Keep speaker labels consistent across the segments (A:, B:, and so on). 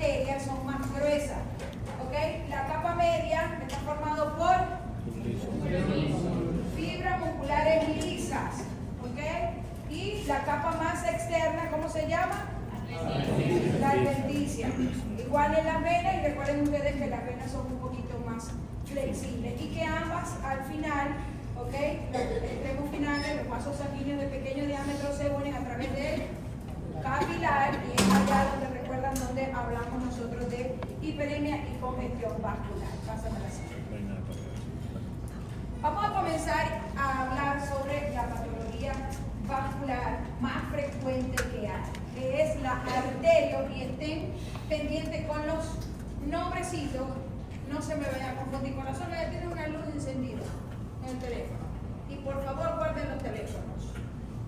A: arterias son más gruesas. ¿Ok? La capa media está formada por fibras musculares lisas. ¿Ok? Y la capa más externa, ¿cómo se llama? La adventicia. Igual en las venas, y recuerden ustedes que las venas son un poquito más flexibles y que ambas al final, ¿ok? Los extremos finales, los vasos sanguíneos de pequeño diámetro se unen a través del capilar, y es allá donde recuerdan donde hablamos nosotros de hiperemia y congestión vascular. Pásame la siguiente. Vamos a comenzar a hablar sobre la patología vascular más frecuente que hay, que es la arterio, y estén pendientes con los nombrecitos, no se me vayan a confundir con la zona, ya tienen una luz encendida en el teléfono, y por favor guarden los teléfonos.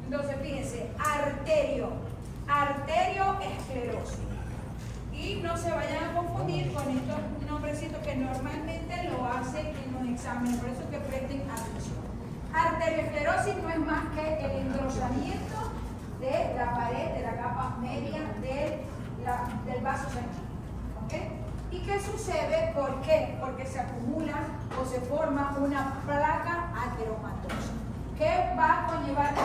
A: Entonces fíjense, arterioesclerosis, y no se vayan a confundir con estos nombrecitos que normalmente lo hacen en los exámenes, por eso que presten atención. Arterioesclerosis no es más que el engrosamiento de la pared, de la capa media del vaso sanguíneo. ¿Okay? ¿Y qué sucede? ¿Por qué? Porque se acumula o se forma una placa ateromatosa. ¿Qué va a conllevar a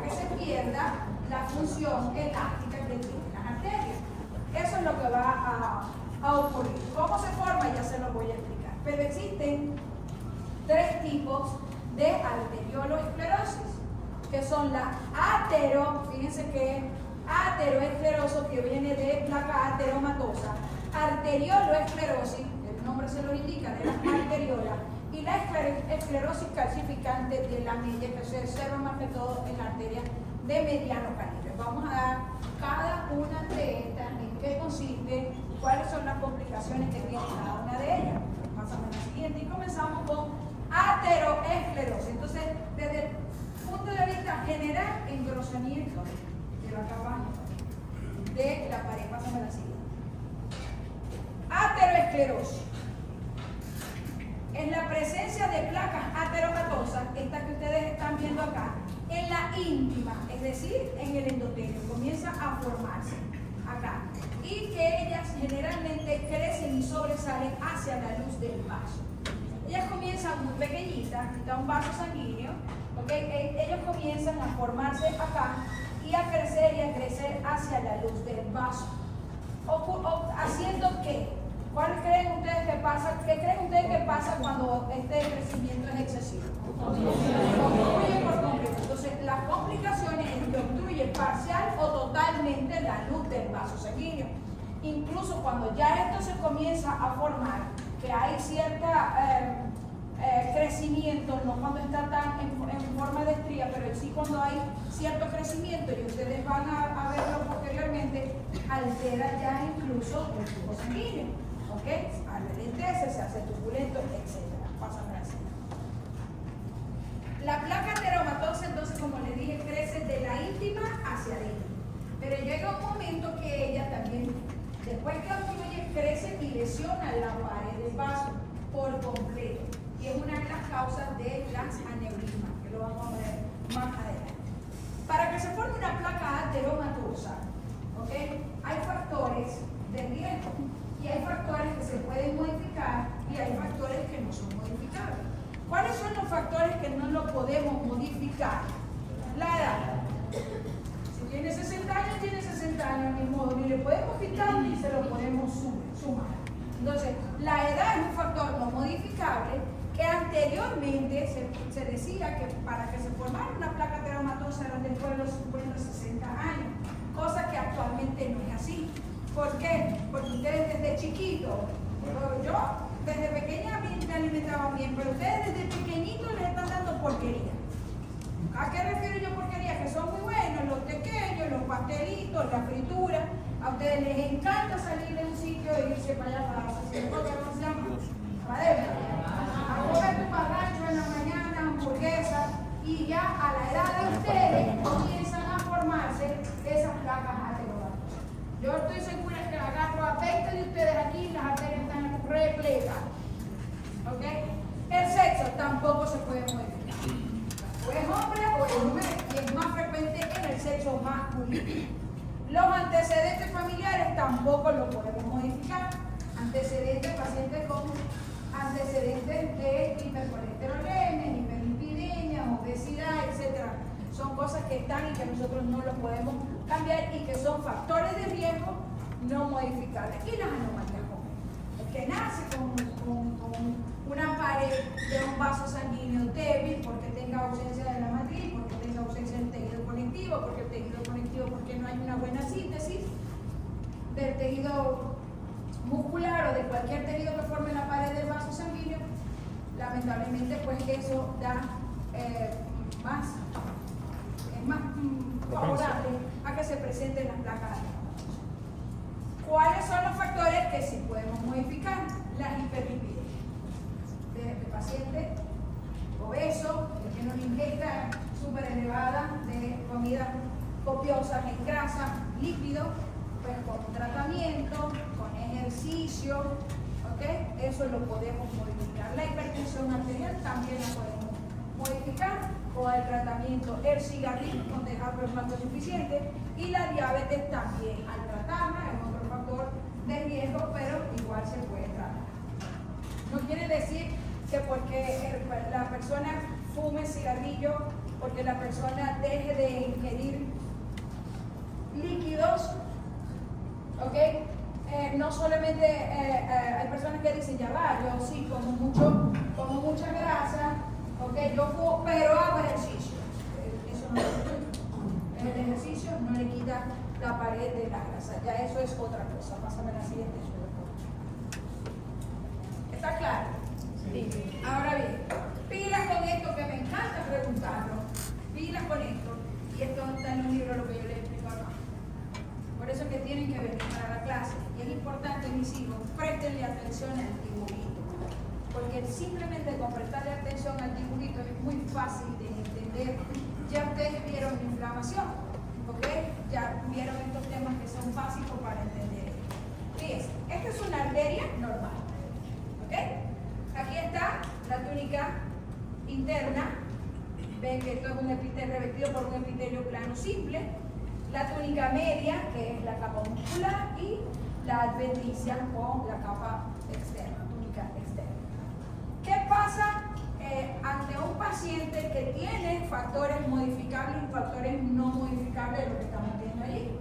A: que se pierda la función elástica que tienen las arterias? Eso es lo que va a ocurrir. ¿Cómo se forma? Ya se lo voy a explicar. Pero existen tres tipos de arterioloesclerosis, que son la fíjense que ateroesclerosis, que viene de placa ateromatosa, arterioloesclerosis, el nombre se lo indica, de las arteriolas, y la esclerosis calcificante de la media, que se observa más que todo en la arteria de mediano calibre. Vamos a dar cada una de estas, en qué consiste, cuáles son las complicaciones que tiene cada una de ellas. Pasamos a la siguiente y comenzamos con ateroesclerosis. Entonces, desde el punto de vista general, engrosamiento de la capa de la pared. Pasamos a la siguiente. Ateroesclerosis es la presencia de placas ateromatosas, esta que ustedes están viendo acá, en la íntima, es decir, en el endotelio, comienza a formarse acá, y que ellas generalmente crecen y sobresalen hacia la luz del vaso. Ellas comienzan muy pequeñitas, está un vaso sanguíneo, ¿okay? Ellos comienzan a formarse acá y a crecer hacia la luz del vaso. ¿Haciendo qué? ¿Cuál creen ustedes que pasa? ¿Qué creen ustedes que pasa cuando este crecimiento es excesivo? Obstruye por completo. Entonces, las complicaciones es que obstruye parcial o totalmente la luz del vaso sanguíneo. Incluso cuando ya esto se comienza a formar, que hay cierta crecimiento, no cuando está tan en forma de estría, pero sí cuando hay cierto crecimiento, y ustedes van a verlo posteriormente, altera ya incluso el flujo sanguíneo. ¿Ok? Alentece, se hace turbulento, etc. Pásame así. La placa ateromatosa, entonces, como les dije, crece de la íntima hacia adentro. Pero llega un momento que ella también, después que obstruye, crece y lesiona la pared del vaso por completo. Y es una de las causas de las aneurismas, que lo vamos a ver más adelante. Para que se forme una placa ateromatosa, ¿ok? Hay factores de riesgo. Y hay factores que se pueden modificar y hay factores que no son modificables. ¿Cuáles son los factores que no lo podemos modificar? La edad. Si tiene 60 años, tiene 60 años, ni modo, ni le podemos quitar ni se lo podemos sumar. Entonces, la edad es un factor no modificable que anteriormente se decía que para que se formara una placa ateromatosa eran después de los 50 60 años, cosa que actualmente no es así. ¿Por qué? Porque ustedes desde chiquitos, yo desde pequeña me alimentaban bien, pero ustedes desde pequeñitos les están dando porquería. ¿A qué refiero yo porquería? Que son muy buenos los pequeños, los pastelitos, la fritura. A ustedes les encanta salir de un sitio e irse para allá para ¿cómo se llama? Padera. A comer tu parrancho en la mañana, hamburguesas, y ya a la edad de ustedes comienzan a formarse esas placas ateromatosa. Yo estoy segura que agarro a 20 de ustedes aquí y las arterias están repletas. ¿Ok? El sexo tampoco se puede modificar. O es hombre o es mujer, y es más frecuente en el sexo masculino. Los antecedentes familiares tampoco lo podemos modificar. modificar. Antecedentes, pacientes con antecedentes de hipercolesterolemia, hiperlipidemia, obesidad, etc. Son cosas que están y que nosotros no los podemos cambiar y que son factores de riesgo no modificables. Y las anomalías jóvenes. El que nace con una pared de un vaso sanguíneo débil porque tenga ausencia de la matriz, porque tenga ausencia del tejido conectivo, porque el tejido conectivo, porque no hay una buena síntesis del tejido muscular o de cualquier tejido que forme la pared del vaso sanguíneo, lamentablemente pues eso da más favorable a que se presenten las placas. ¿Cuáles son los factores que sí podemos modificar? Las hiperlipidemias. De paciente obeso, que tiene una ingesta súper elevada de comidas copiosas en grasa, lípido, pues con tratamiento, con ejercicio, ¿ok? Eso lo podemos modificar. La hipertensión arterial también la podemos modificar con el tratamiento, el cigarrillo con dejar plasmato suficiente y la diabetes también. Al tratarla es otro factor de riesgo, pero igual se puede tratar. No quiere decir que porque la persona fume cigarrillo, porque la persona deje de ingerir líquidos, ¿ok? No solamente hay personas que dicen, ya va, yo sí como mucha grasa, ¿ok? Yo fumo, pero hago ejercicio. Eso no es el ejercicio, no le quita la pared de la grasa, ya eso es otra cosa. Pásame la siguiente. ¿Está claro? Sí. Ahora bien, pilas con esto, que me encanta preguntarlo. Pilas con esto. Y esto está en un libro, lo que yo les explico acá. Por eso es que tienen que venir para la clase. Y es importante, mis hijos, préstenle atención al dibujito. Porque simplemente con prestarle atención al dibujito es muy fácil de entender. Ya ustedes vieron la inflamación, ¿ok? Ya vieron estos temas que son básicos para entender. Fíjense, esta es una arteria normal, ¿ok? Aquí está la túnica interna. Ven que esto es un epitelio revestido por un epitelio plano simple. La túnica media, que es la capa muscular, y la adventicia o la capa externa, túnica externa. ¿Qué pasa ante un paciente que tiene factores modificables y factores no modificables de lo que estamos viendo allí?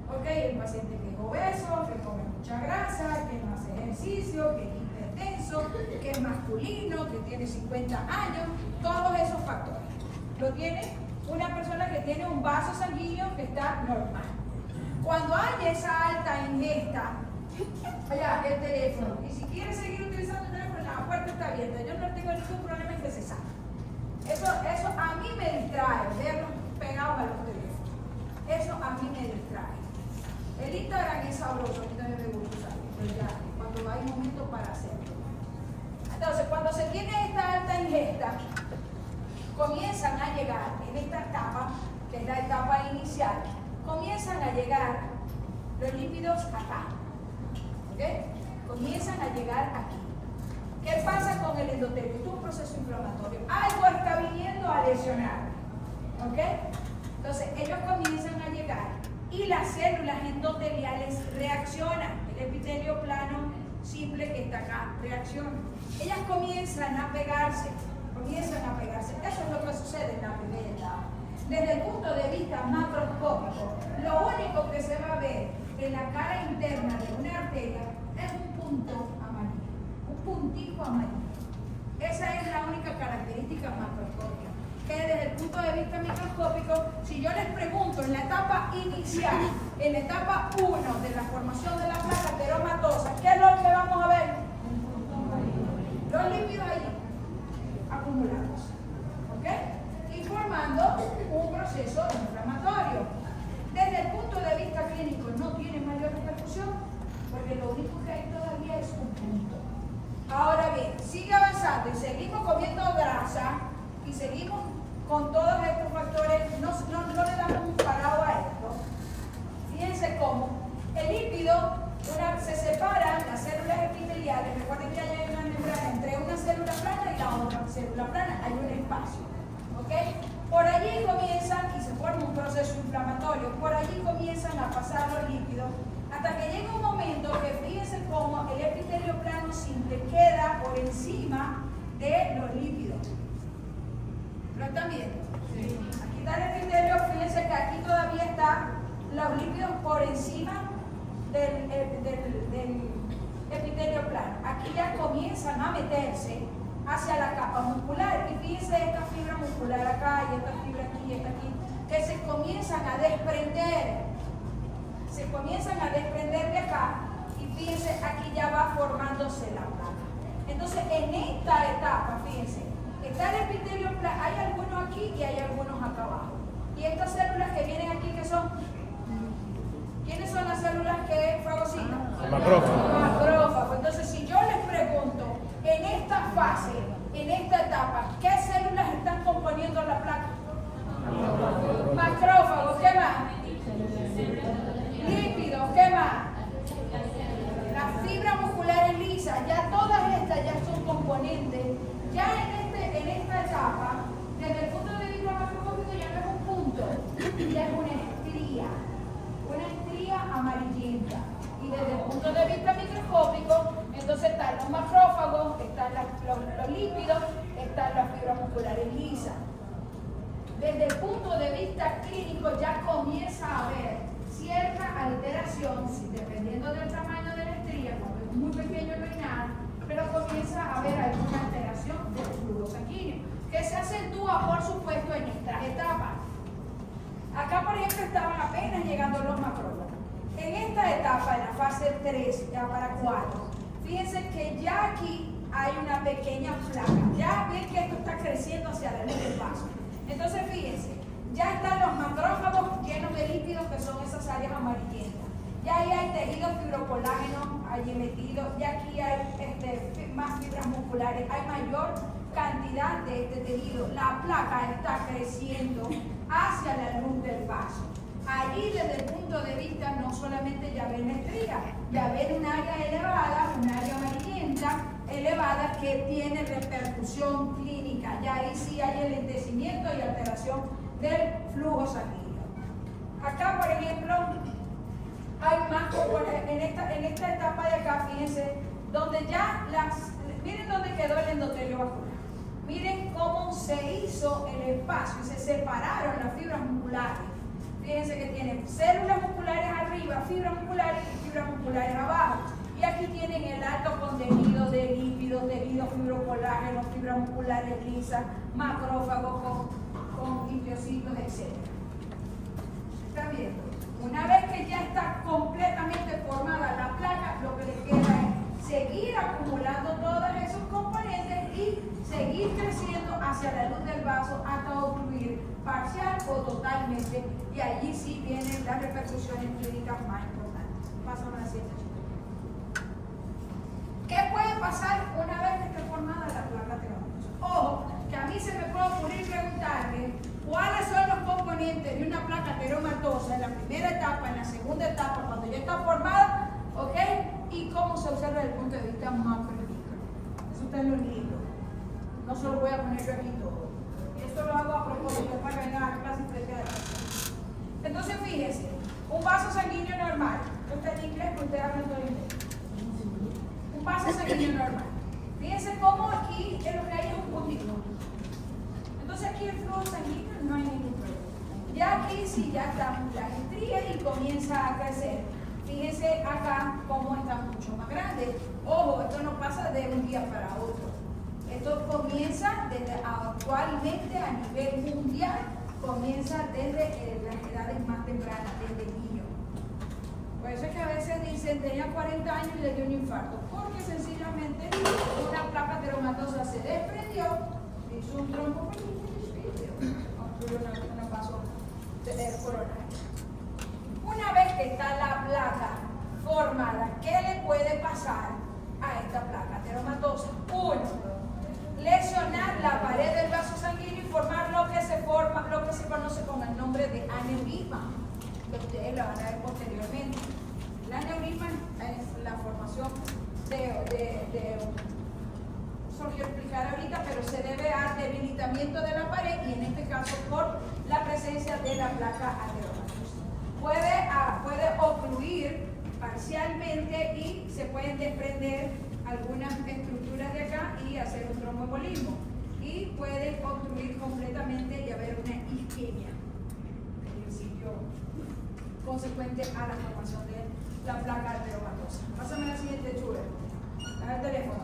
A: ¿Ok? El paciente que es obeso, que come mucha grasa, que no hace ejercicio, que es hipertenso, que es masculino, que tiene 50 años, todos esos factores. Lo tiene una persona que tiene un vaso sanguíneo que está normal. Cuando hay esa alta ingesta, allá el teléfono, y si quiere seguir utilizando el teléfono, la puerta está abierta, yo no tengo ningún problema en que se saque. Eso a mí me distrae, verlos pegados a los teléfonos. Eso a mí me distrae. El Instagram es sabroso, a mí también me gusta usarlo, pero ya, cuando hay momento para hacerlo. Entonces, cuando se tiene esta alta ingesta, comienzan a llegar en esta etapa, que es la etapa inicial, comienzan a llegar los lípidos acá, ¿ok? Comienzan a llegar aquí. ¿Qué pasa con el endotelio? Esto es un proceso inflamatorio. Algo está viniendo a lesionar, ¿ok? Entonces, ellos comienzan a llegar y las células endoteliales reaccionan. El epitelio plano simple que está acá reacciona. Ellas comienzan a pegarse. Eso es lo que sucede en la primera etapa. Desde el punto de vista macroscópico, lo único que se va a ver en la cara interna de una arteria es un punto amarillo, un puntito amarillo. Esa es la única característica macroscópica. Que desde el punto de vista microscópico, si yo les pregunto en la etapa inicial, en la etapa 1 de la formación de la placa ateromatosa, ¿qué es lo que vamos a ver? Los lípidos allí acumulados, ¿ok? Y formando un proceso inflamatorio. Desde el punto de vista clínico no tiene mayor repercusión, porque lo único que hay todavía es un punto. Ahora bien, sigue avanzando y seguimos comiendo grasa y seguimos con todos estos factores, no le damos un parado a esto. Fíjense cómo el lípido, se separan las células epiteliales. Recuerden que hay una membrana entre una célula plana y la otra célula plana, hay un espacio, ¿ok? Por allí comienzan y se forma un proceso inflamatorio, por allí comienzan a pasar los lípidos, hasta que llega un momento que, fíjense le queda por encima de los lípidos. ¿Lo están viendo? Sí. Aquí está el epitelio, fíjense que aquí todavía están los lípidos por encima del epitelio plano. Aquí ya comienzan a meterse hacia la capa muscular. Y fíjense esta fibra muscular acá y esta fibra aquí y esta aquí, que se comienzan a desprender. Se comienzan a desprender de acá y fíjense, aquí ya va formándose la placa. Entonces, en esta etapa, fíjense, está el epitelio plano, hay algunos aquí y hay algunos acá abajo. Y estas células que vienen aquí, ¿qué son? ¿Quiénes son las células que fagocitan?
B: Macrófago.
A: Macrófago. Entonces, si yo les pregunto, en esta fase, en esta etapa, ¿qué células están componiendo la placa? Macrófagos. ¿Qué más? Lípidos. ¿Qué más? Las fibras musculares lisas. Ya todas estas ya son componentes. Ya en esta etapa, desde el punto de vista macroscópico, ya no es un punto, ya es una estría amarillenta. Y desde el punto de vista microscópico, entonces están los macrófagos, están los lípidos, están las fibras musculares lisas. Desde el punto de vista clínico ya comienza a haber cierta alteración, dependiendo del tamaño de la estría, cuando es muy pequeño no hay nada, pero comienza a haber alguna alteración del flujo sanguíneo, que se acentúa, por supuesto, en estas etapas. Acá, por ejemplo, estaban apenas llegando los macrófagos. En esta etapa, en la fase 3, ya para 4, fíjense que ya aquí hay una pequeña placa. Ya ven que esto está creciendo hacia la luz del vaso. Entonces, fíjense, ya están los macrófagos llenos de lípidos, que son esas áreas amarillentas. Ya ahí hay tejido fibrocolágeno allí metido, y aquí hay más fibras musculares, hay mayor cantidad de este tejido. La placa está creciendo hacia la luz del vaso. Allí, desde el punto de vista, no solamente ya ven la estría, ya ven un área elevada, un área amarillenta elevada que tiene repercusión clínica. Ya ahí sí hay enlentecimiento y alteración del flujo sanguíneo. Acá, por ejemplo, hay más, en esta etapa de acá, fíjense, donde ya miren dónde quedó el endotelio vascular. Miren cómo se hizo el espacio y se separaron las fibras musculares. Fíjense que tienen células musculares arriba, fibras musculares y fibras musculares abajo. Y aquí tienen el alto contenido de lípidos, tejido fibrocolágeno, fibras musculares lisas, macrófagos con gliocitos, etc. ¿Están viendo? Una vez que ya está completamente formada la placa, lo que les queda es seguir acumulando todos esos componentes y seguir creciendo hacia la luz del vaso hasta ocluir parcial o totalmente, y allí sí vienen las repercusiones clínicas más importantes. Pásame a la siguiente. ¿Qué puede pasar una vez que esté formada la placa teromatosa? Ojo, que a mí se me puede ocurrir preguntarle cuáles son los componentes de una placa teromatosa en la primera etapa, en la segunda etapa, cuando ya está formada, ¿ok? Y cómo se observa desde el punto de vista macro y micro. Eso está en los libros. No se lo voy a poner yo aquí todo. Esto lo hago a propósito para que vengan a la clase especial. Entonces, fíjense, un vaso sanguíneo normal. Usted en inglés, usted habla todo inglés. Un vaso sanguíneo normal. Fíjense cómo aquí en lo que hay es un puntito. Entonces aquí el flujo sanguíneo no hay ningún problema. Ya aquí sí ya están las estrías y comienza a crecer. Fíjense acá cómo está mucho más grande. Ojo, esto no pasa de un día para otro. Esto comienza desde actualmente a nivel mundial, comienza desde las edades más tempranas, desde niño. Por eso es que a veces dicen, tenía 40 años y le dio un infarto, porque sencillamente una placa teromatosa se desprendió, hizo un trombo y obstruyó una vaso coronaria. Una vez que está la placa formada, ¿qué le puede pasar a esta placa teromatosa? Uno, lesionar la pared del vaso sanguíneo y formar lo que se conoce con el nombre de aneurisma, que ustedes lo van a ver posteriormente. El aneurisma es la formación eso lo quiero explicar ahorita, pero se debe al debilitamiento de la pared y en este caso por la presencia de la placa teromatosa. Puede ocluir parcialmente y se pueden desprender algunas estructuras de acá y hacer un tromboembolismo. Y puede obstruir completamente y haber una isquemia en el sitio consecuente a la formación de la placa arteriovenosa. Pásame la siguiente, Chule. Dame el teléfono.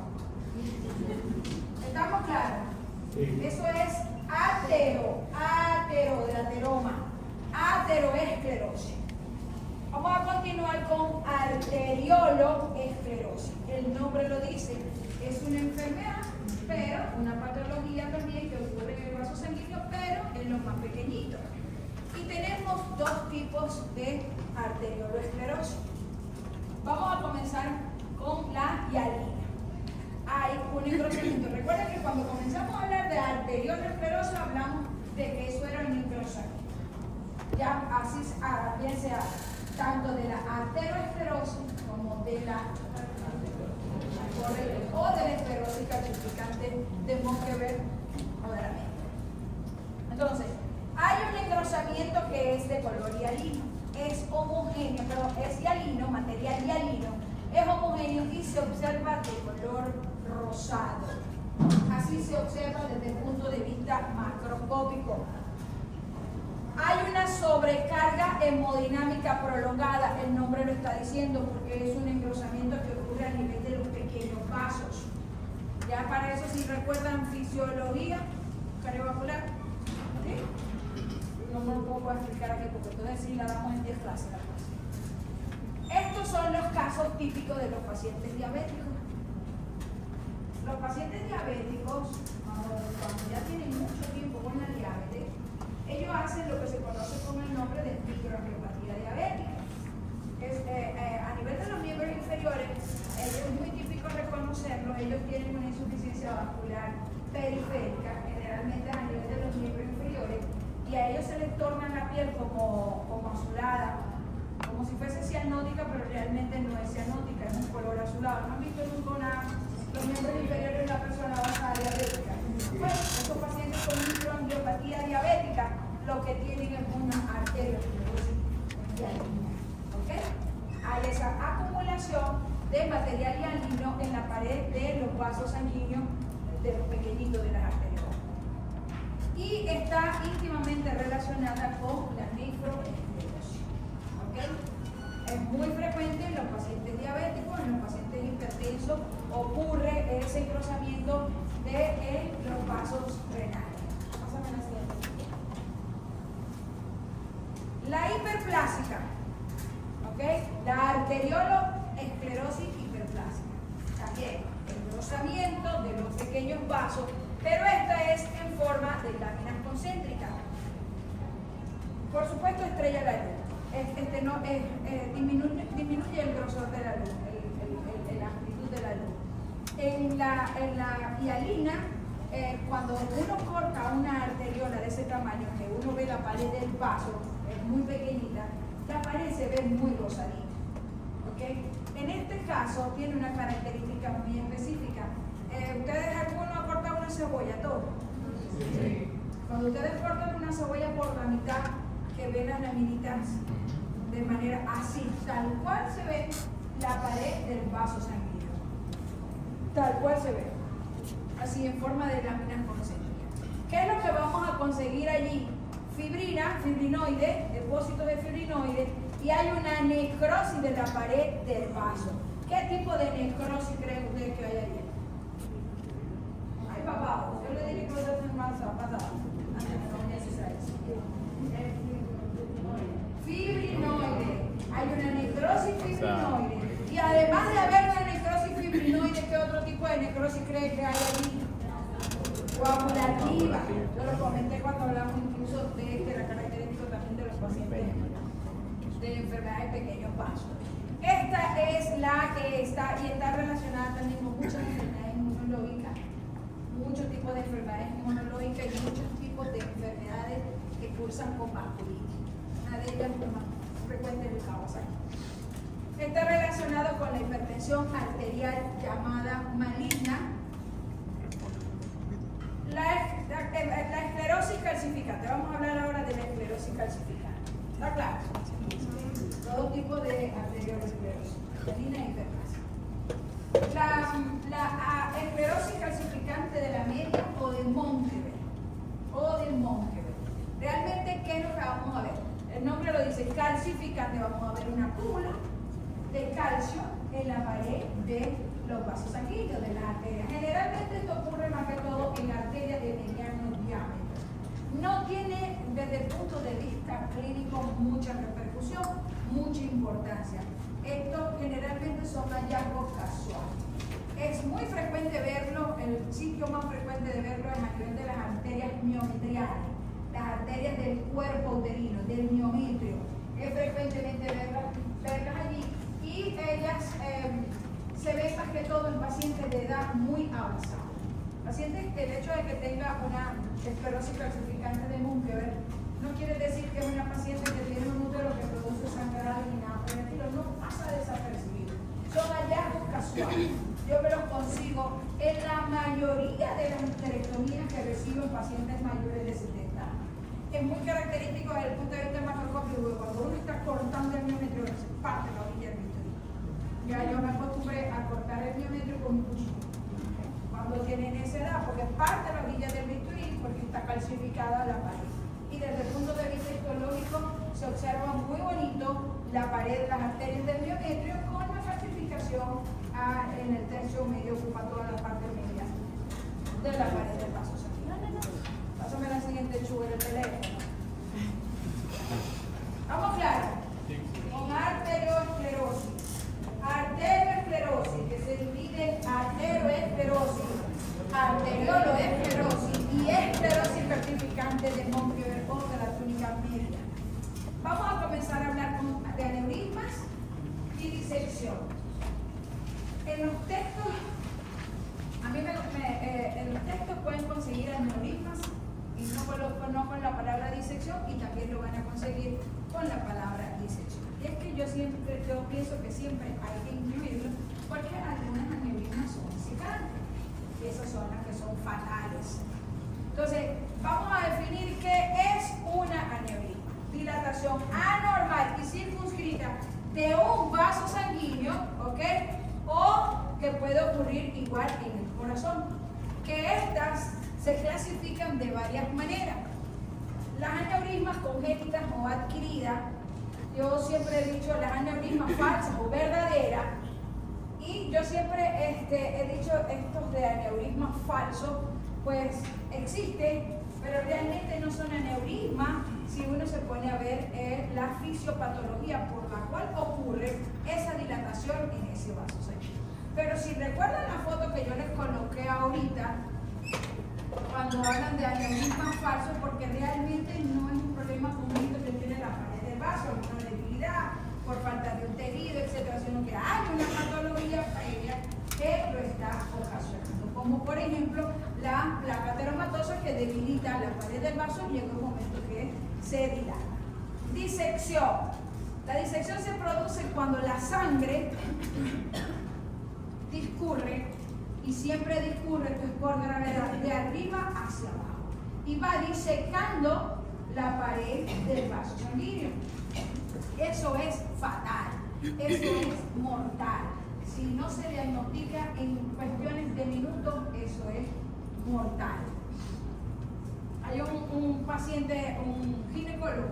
A: ¿Estamos claros? Sí. Eso es atero del ateroma, ateroesclerosis. Vamos a continuar con arterioloesclerosis. El nombre lo dice, es una enfermedad, pero una patología también que ocurre en el vaso sanguíneo, pero en los más pequeñitos. Y tenemos dos tipos de arterioloesclerosis. Vamos a comenzar con la hialina. Hay un engrosamiento. Recuerden que cuando comenzamos a hablar de arterioloesclerosis hablamos de que eso era un engrosamiento. Ya así bien sea tanto de la arteriosclerosis como de la esclerosis calcificante tenemos que ver moderadamente. Entonces, hay un engrosamiento que es de color hialino, es homogéneo, perdón, es hialino, material hialino, es homogéneo y se observa de color rosado. Así se observa desde el punto de vista macroscópico. Hay una sobrecarga hemodinámica prolongada, el nombre lo está diciendo porque es un engrosamiento que ocurre a nivel de los pequeños vasos. Ya para eso, si recuerdan fisiología cardiovascular, ¿sí? No me lo puedo explicar aquí porque entonces sí la damos en 10 clases. Estos son los casos típicos de los pacientes diabéticos. Los pacientes diabéticos, cuando ya tienen mucho tiempo con la diabetes, ellos hacen lo que se conoce con el nombre de microangiopatía diabética. A nivel de los miembros inferiores, es muy típico reconocerlo, ellos tienen una insuficiencia vascular periférica, generalmente a nivel de los miembros inferiores, y a ellos se les torna la piel como azulada, como si fuese cianótica, pero realmente no es cianótica, es un color azulado. ¿No han visto nunca los miembros inferiores de una persona basada diabética? Bueno, estos pacientes con microangiopatía diabética lo que tienen es una arteriosclerosis hialina. ¿Ok? Hay esa acumulación de material hialino en la pared de los vasos sanguíneos de los pequeñitos de las arterias. Y está íntimamente relacionada con la nefroesclerosis. ¿Ok? Es muy frecuente en los pacientes diabéticos, en los pacientes hipertensos, ocurre ese engrosamiento de los vasos renales. Pásame la siguiente. La hiperplásica, ¿ok? La arterioloesclerosis hiperplásica. También engrosamiento de los pequeños vasos, pero esta es en forma de láminas concéntricas. Por supuesto, estrella la luz. Disminuye el grosor de la luz, la amplitud de la luz. En la hialina, cuando uno corta una arteriola de ese tamaño, que uno ve la pared del vaso, es muy pequeñita, la pared se ve muy rosadita. ¿Okay? En este caso, tiene una característica muy específica. ¿Ustedes alguno ha cortado una cebolla, todo? Sí. Cuando ustedes cortan una cebolla por la mitad, que ven las laminitas de manera así, tal cual se ve la pared del vaso sanguíneo. Tal cual se ve. Así en forma de láminas concéntricas. ¿Qué es lo que vamos a conseguir allí? Fibrina, fibrinoide, depósitos de fibrinoide, y hay una necrosis de la pared del vaso. ¿Qué tipo de necrosis creen ustedes que hay allí? Hay papá, yo le dije que ustedes hacen más pasado. Fibrinoide. Hay una necrosis fibrinoide. Y además de haber una necrosis fibrinoide, ¿qué otro tipo de necrosis cree que hay allí? Coagulativa. Yo lo comenté cuando hablamos incluso de la característica también de los pacientes de enfermedades de pequeños vasos. Esta es la que está relacionada también con muchas enfermedades inmunológicas, muchos tipos de enfermedades inmunológicas y muchos tipos de enfermedades que cursan con vasculitis. Una de ellas es más frecuente en el Kawasaki. Está relacionado con la hipertensión arterial llamada maligna. La esclerosis calcificante. Vamos a hablar ahora de la esclerosis calcificante. ¿Está claro? Todo tipo de arteriosclerosis, maligna e hipertensión. La la esclerosis calcificante de la media o de Montever. Realmente, ¿qué es lo que vamos a ver? El nombre lo dice, calcificante. Vamos a ver una cúmula de calcio en la pared de los vasos sanguíneos, de las arterias. Generalmente esto ocurre más que todo en arterias de mediano diámetro. No tiene, desde el punto de vista clínico, mucha repercusión, mucha importancia. Estos generalmente son hallazgos casuales. Es muy frecuente verlo, el sitio más frecuente de verlo es a nivel de las arterias miometriales, las arterias del cuerpo uterino, del miometrio. Es frecuentemente verlas allí y ellas se ven más que todo en pacientes de edad muy avanzada. Pacientes que el hecho de que tenga una esclerosis calcificante de Munkever no quiere decir que es una paciente que tiene un útero que produce sangrado ni nada por el estilo, no pasa desapercibido. Son hallazgos casuales. Yo me los consigo en la mayoría de las histerectomías que recibo en pacientes mayores de 70 años. Es muy característico desde el punto de vista macroscópico, cuando uno está cortando el miometrio, se parte la orilla del bisturí. Ya yo me acostumbré a cortar el miometrio con un cuchillo. Cuando tienen esa edad, porque parte la orilla del bisturí porque está calcificada la pared. Y desde el punto de vista histológico se observa muy bonito la pared de las arterias del miometrio con la calcificación en el tercio medio, ocupa toda la parte media de la pared del vaso sanguíneo. Pásame la siguiente chuga del teléfono. Vamos claro. Con arteriosclerosis. Arterioesclerosis, que se divide en arterioesclerosis, arterioloesclerosis y esclerosis calcificante de Montever o de la túnica media. Vamos a comenzar a hablar de aneurismas y disección. En los textos, en los textos pueden conseguir aneurismas y no con la palabra disección, y también lo van a conseguir con la palabra disección. Y es que yo pienso que siempre hay que incluirlo porque algunas aneurismas son disecantes y esas son las que son fatales. Entonces, vamos a definir qué es una aneurisma. Dilatación anormal y circunscrita de un vaso sanguíneo, ¿ok? O que puede ocurrir igual en el corazón, que estas se clasifican de varias maneras. Las aneurismas congénitas o adquiridas, yo siempre he dicho las aneurismas falsas o verdaderas, y yo siempre he dicho estos de aneurismas falsos, pues existen, pero realmente no son aneurismas si uno se pone a ver la fisiopatología por la cual ocurre esa dilatación en ese vaso sanguíneo. Pero si recuerdan la foto que yo les coloqué ahorita, cuando hablan de aneurismas falsos, porque realmente no es un problema común que tiene la pared del vaso, una debilidad por falta de un tejido, etcétera, sino que hay una patología previa que lo está ocasionando, como por ejemplo la placa ateromatosa que debilita la pared del vaso y llega un momento que se dilata. Disección. La disección se produce cuando la sangre discurre, y siempre discurre, esto es por gravedad, de arriba hacia abajo, y va disecando la pared del vaso sanguíneo. Eso es fatal, eso es mortal. Si no se diagnostica en cuestiones de minutos, eso es mortal. Hay un paciente, un ginecólogo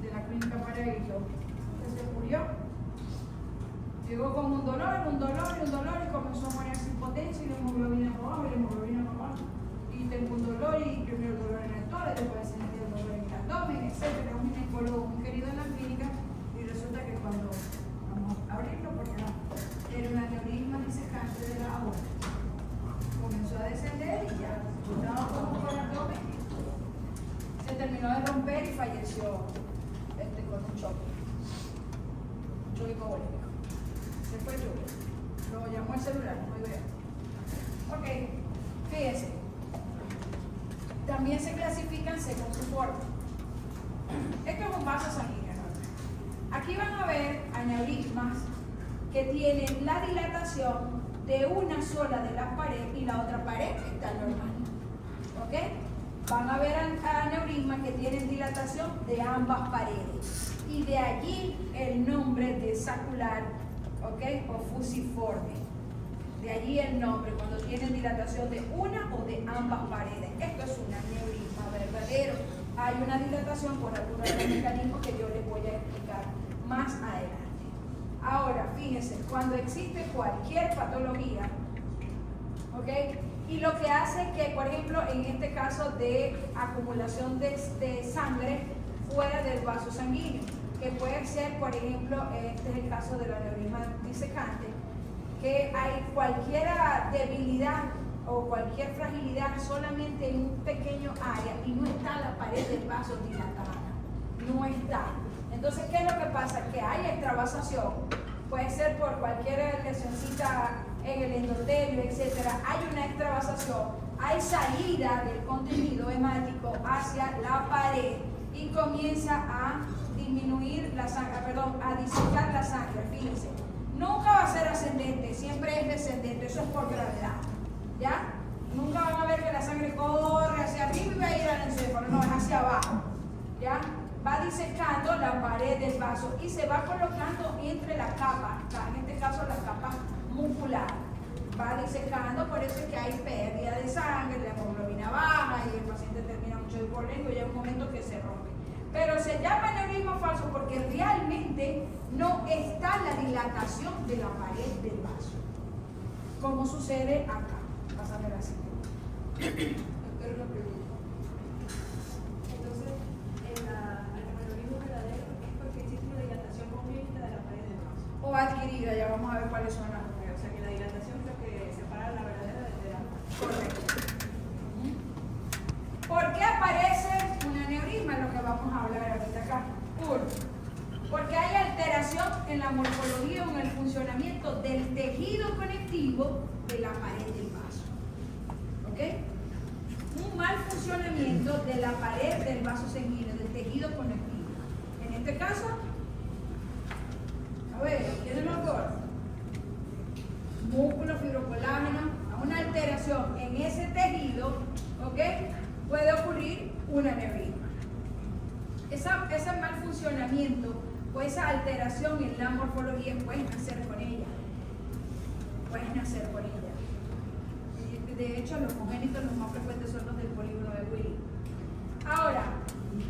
A: de la clínica Paraíso, que se murió. Llegó con un dolor, y comenzó a morir sin potencia, y la hemoglobina para abajo, y tengo un dolor, y primero dolor en el tórax, después sentí el dolor en el abdomen, etc. Un ginecólogo muy querido en la clínica, y resulta que cuando vamos a abrirlo, porque no, era un aneurisma disecante de la aorta, comenzó a descender y ya estaba como con el abdomen, se terminó de romper y falleció con un choque cobólico. Después yo lo llamó el celular, no puedo ver. Ok, fíjense. También se clasifican según su forma. Esto es un vaso sanguíneo, ¿no? Aquí van a ver aneurismas que tienen la dilatación de una sola de las paredes y la otra pared está normal. ¿Ok? Van a ver aneurismas que tienen dilatación de ambas paredes. Y de allí el nombre de sacular, ¿ok? O fusiforme. De allí el nombre, cuando tienen dilatación de una o de ambas paredes. Esto es un aneurisma verdadero. Hay una dilatación por algunos de los mecanismos que yo les voy a explicar más adelante. Ahora, fíjense, cuando existe cualquier patología, ¿ok? Y lo que hace que, por ejemplo, en este caso de acumulación de sangre fuera del vaso sanguíneo, que puede ser, por ejemplo, este es el caso del aneurisma disecante, que hay cualquier debilidad o cualquier fragilidad solamente en un pequeño área y no está la pared del vaso dilatada, no está. Entonces, ¿qué es lo que pasa? Que hay extravasación, puede ser por cualquier lesioncita en el endotelio, etcétera. Hay una extravasación, hay salida del contenido hemático hacia la pared y comienza a disminuir la sangre, a disecar la sangre. Fíjense, nunca va a ser ascendente, siempre es descendente, eso es por gravedad, ¿ya? Nunca van a ver que la sangre corre hacia arriba y va a ir al encéfalo, no, es hacia abajo, ¿ya? Va disecando la pared del vaso y se va colocando entre las capas, en este caso la capa muscular. Va disecando, por eso es que hay pérdida de sangre, la hemoglobina baja y el paciente termina mucho hipovolémico y llega un momento que se rompe. Pero se llama aneurisma falso porque realmente no está la dilatación de la pared del vaso, como sucede acá. Pásame la siguiente. Doctor, lo pregunto. Entonces, el aneurisma verdadero es porque existe una dilatación congénita de la pared del vaso. O adquirida, ya vamos a ver cuáles son las mujeres. O sea que la dilatación es lo que separa la verdadera de la correcta. ¿Por qué aparece un aneurisma? Es lo que vamos a hablar ahorita acá. Uno, porque hay alteración en la morfología o en el funcionamiento del tejido conectivo de la pared del vaso. ¿Ok? Un mal funcionamiento de la pared del vaso sanguíneo, del tejido conectivo. En este caso, a ver, ¿tienen los dos? Músculo, fibrocolágeno, una alteración en ese tejido, ¿ok? Puede ocurrir un aneurisma. Ese mal funcionamiento o esa alteración en la morfología puedes nacer con ella. Puedes nacer con ella. De hecho, los congénitos los más frecuentes son los del polígono de Willy. Ahora,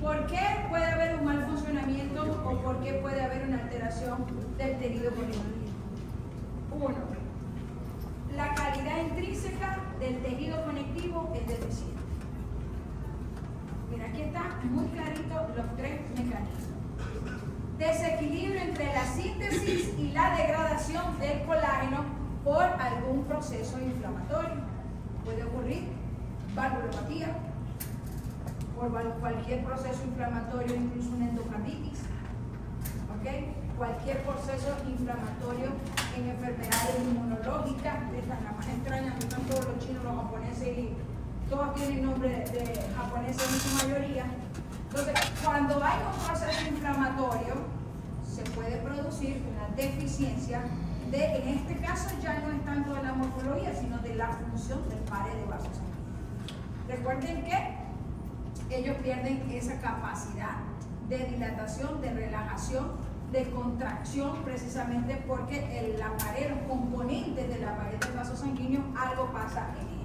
A: ¿por qué puede haber un mal funcionamiento o por qué puede haber una alteración del tejido conectivo? Uno, la calidad intrínseca del tejido conectivo es deficiente. Mira, aquí está muy clarito los tres mecanismos. Desequilibrio entre la síntesis y la degradación del colágeno por algún proceso inflamatorio. Puede ocurrir valvulopatía, por cualquier proceso inflamatorio, incluso una endocarditis. ¿Okay? Cualquier proceso inflamatorio en enfermedades inmunológicas, estas las más extrañas, que están todos los chinos, los japoneses y todas tienen nombre de japoneses en su mayoría. Entonces, cuando hay un proceso inflamatorio, se puede producir una deficiencia de, en este caso ya no es tanto de la morfología, sino de la función del pared de vasos sanguíneos. Recuerden que ellos pierden esa capacidad de dilatación, de relajación, de contracción, precisamente porque la pared, los componentes de la pared del vaso sanguíneo, algo pasa en ellos.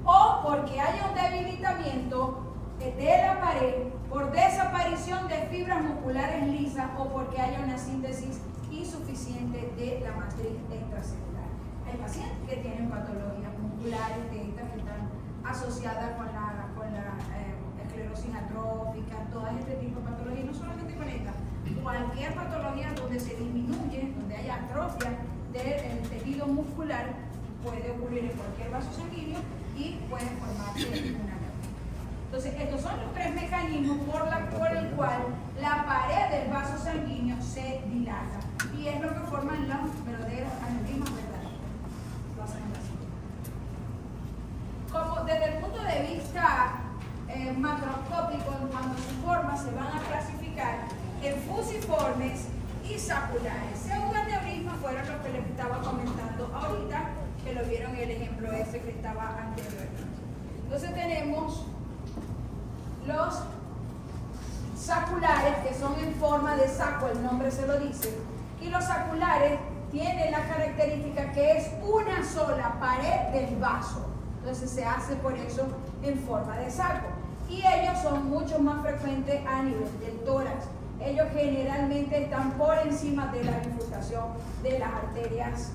A: O porque haya un debilitamiento de la pared por desaparición de fibras musculares lisas o porque haya una síntesis insuficiente de la matriz extracelular. Hay pacientes que tienen patologías musculares de estas que están asociadas con la esclerosis atrófica, todas este tipo de patologías, no solamente con esta, cualquier patología donde se disminuye, donde haya atrofia del tejido muscular, puede ocurrir en cualquier vaso sanguíneo y puede formarse una neumonía. Entonces, estos son los tres mecanismos por el cual la pared del vaso sanguíneo se dilata y es lo que forman los verdaderos aneurismas verdaderos. Lo hacen así. Como desde el punto de vista macroscópico, en cuanto a su forma, se van a clasificar en fusiformes y saculares. Pseudoaneurismas fueron los que les estaba comentando ahorita, que lo vieron en el ejemplo ese que estaba anteriormente. Entonces tenemos los saculares, que son en forma de saco, el nombre se lo dice, y los saculares tiene la característica que es una sola pared del vaso. Entonces se hace por eso en forma de saco. Y ellos son mucho más frecuentes a nivel del tórax. Ellos generalmente están por encima de la bifurcación de las arterias.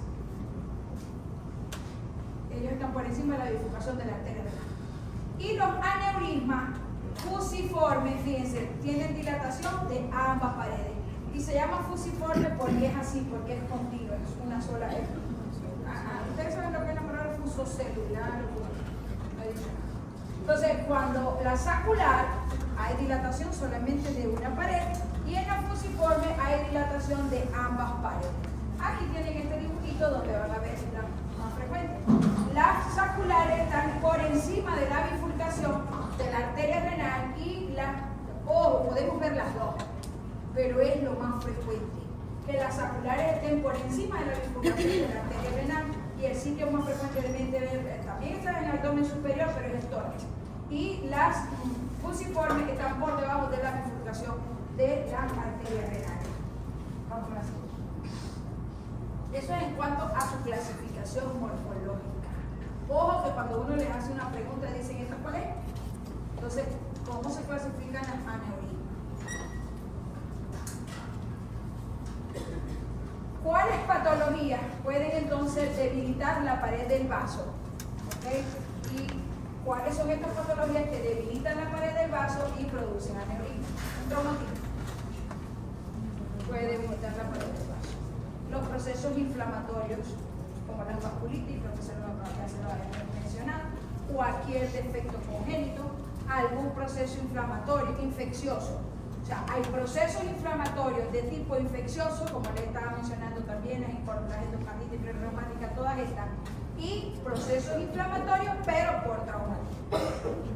A: Ellos están por encima de la bifurcación de la arteria renal. Y los aneurismas fusiformes, fíjense, tienen dilatación de ambas paredes. Y se llama fusiforme porque es así, porque es continuo, es una sola. Ustedes saben lo que es la palabra fusocelular. Entonces, cuando la sacular hay dilatación solamente de una pared y en la fusiforme hay dilatación de ambas paredes. Aquí tienen este dibujito donde van a ver las más frecuentes. Las saculares están por encima de la bifurcación de la arteria renal y podemos ver las dos, pero es lo más frecuente que las saculares estén por encima de la bifurcación de la arteria renal, y el sitio más frecuente de ver también está en el abdomen superior, pero es el tórax. Y las fusiformes que están por debajo de la bifurcación de la arteria renal. Vamos a la siguiente. Eso es en cuanto a su clasificación morfológica. Ojo que cuando uno les hace una pregunta dicen, ¿esta cuál es? Entonces, ¿cómo se clasifican las aneurismas? ¿Cuáles patologías pueden entonces debilitar la pared del vaso? ¿Okay? ¿Y cuáles son estas patologías que debilitan la pared del vaso y producen aneurismas? Un traumatismo puede debilitar la pared del vaso. Los procesos inflamatorios, como la vasculitis, creo que se lo había mencionado, cualquier defecto congénito, algún proceso inflamatorio, infeccioso. O sea, hay procesos inflamatorios de tipo infeccioso, como les estaba mencionando también, las endocarditis prerreumática, todas estas, y procesos inflamatorios, pero por traumatismo.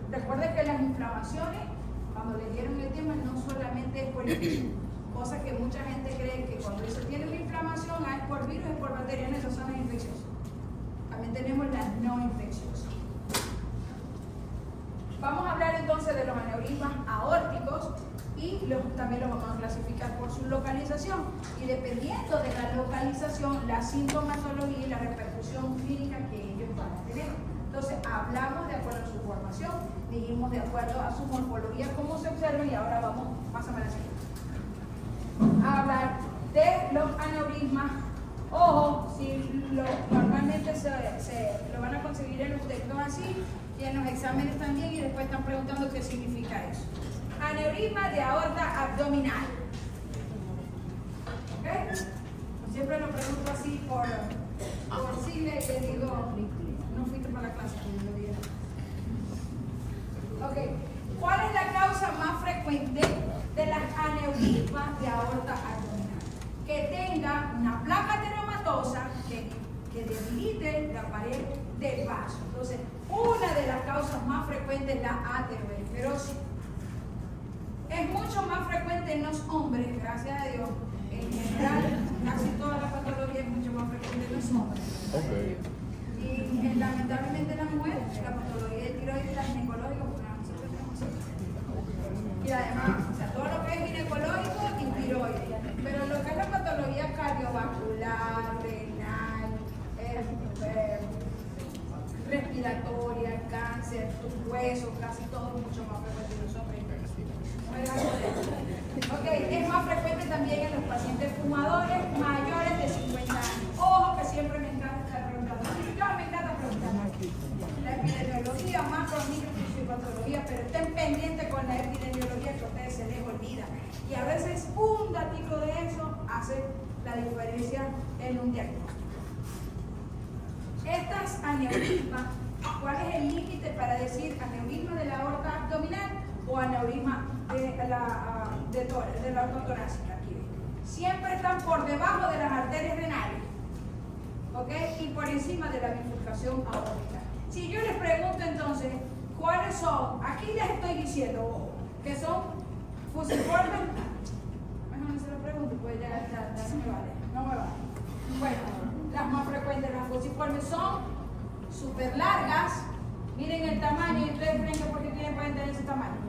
A: Recuerden que las inflamaciones, cuando le dieron el tema, no solamente es por infección, cosa que mucha gente cree que cuando se tiene una inflamación es por virus, es por bacterias, esas son las infecciosas. También tenemos las no infecciosas. Vamos a hablar entonces de los aneurismas aórticos y también los vamos a clasificar por su localización. Y dependiendo de la localización, la sintomatología y la repercusión clínica que ellos van a tener. Entonces, hablamos de acuerdo a su formación, dijimos de acuerdo a su morfología, cómo se observan, y ahora vamos, pásame la siguiente, a hablar de los aneurismas. Ojo, si normalmente lo van a conseguir en los textos así y en los exámenes también, y después están preguntando qué significa eso. Aneurisma de aorta abdominal. ¿Ok? Siempre lo pregunto así por sigla y le digo, no fuiste para la clase, no lo diga. Ok, ¿cuál es la causa más frecuente de las aneurismas de aorta abdominal? Que tenga una placa ateromatosa que debilite la pared del vaso. Entonces, una de las causas más frecuentes es la aterosclerosis. Es mucho más frecuente en los hombres, gracias a Dios. En general, casi toda la patología es mucho más frecuente en los hombres. Okay. Y lamentablemente en las mujeres, la patología de tiroides, la ginecológica, porque nosotros tenemos eso. Y además, o sea, todo lo que es ginecológico y tiroides. Pero lo que es la patología cardiovascular, renal, respiratoria, cáncer, tus huesos, casi todo es mucho más frecuente en los hombres. Ok, es más frecuente también en los pacientes fumadores mayores de 50 años. Ojo que siempre me encanta estar preguntando. Yo me encanta preguntar la epidemiología, macro, micro, fisiopatología, pero estén pendientes con la epidemiología que a ustedes se les olvida. Y a veces un datito de eso hace la diferencia en un diagnóstico. Estas aneurismas, ¿cuál es el límite para decir aneurisma de la aorta abdominal o aneurisma de la aorta torácica? Aquí siempre están por debajo de las arterias renales, ¿ok? Y por encima de la bifurcación aórtica. Si yo les pregunto entonces, ¿cuáles son? Aquí les estoy diciendo que son fusiformes. Mejor no se lo pregunto, pues ya no me vale. No me vale. Bueno, las más frecuentes, las fusiformes, son súper largas. Miren el tamaño, y ustedes creen que porque pueden tener ese tamaño.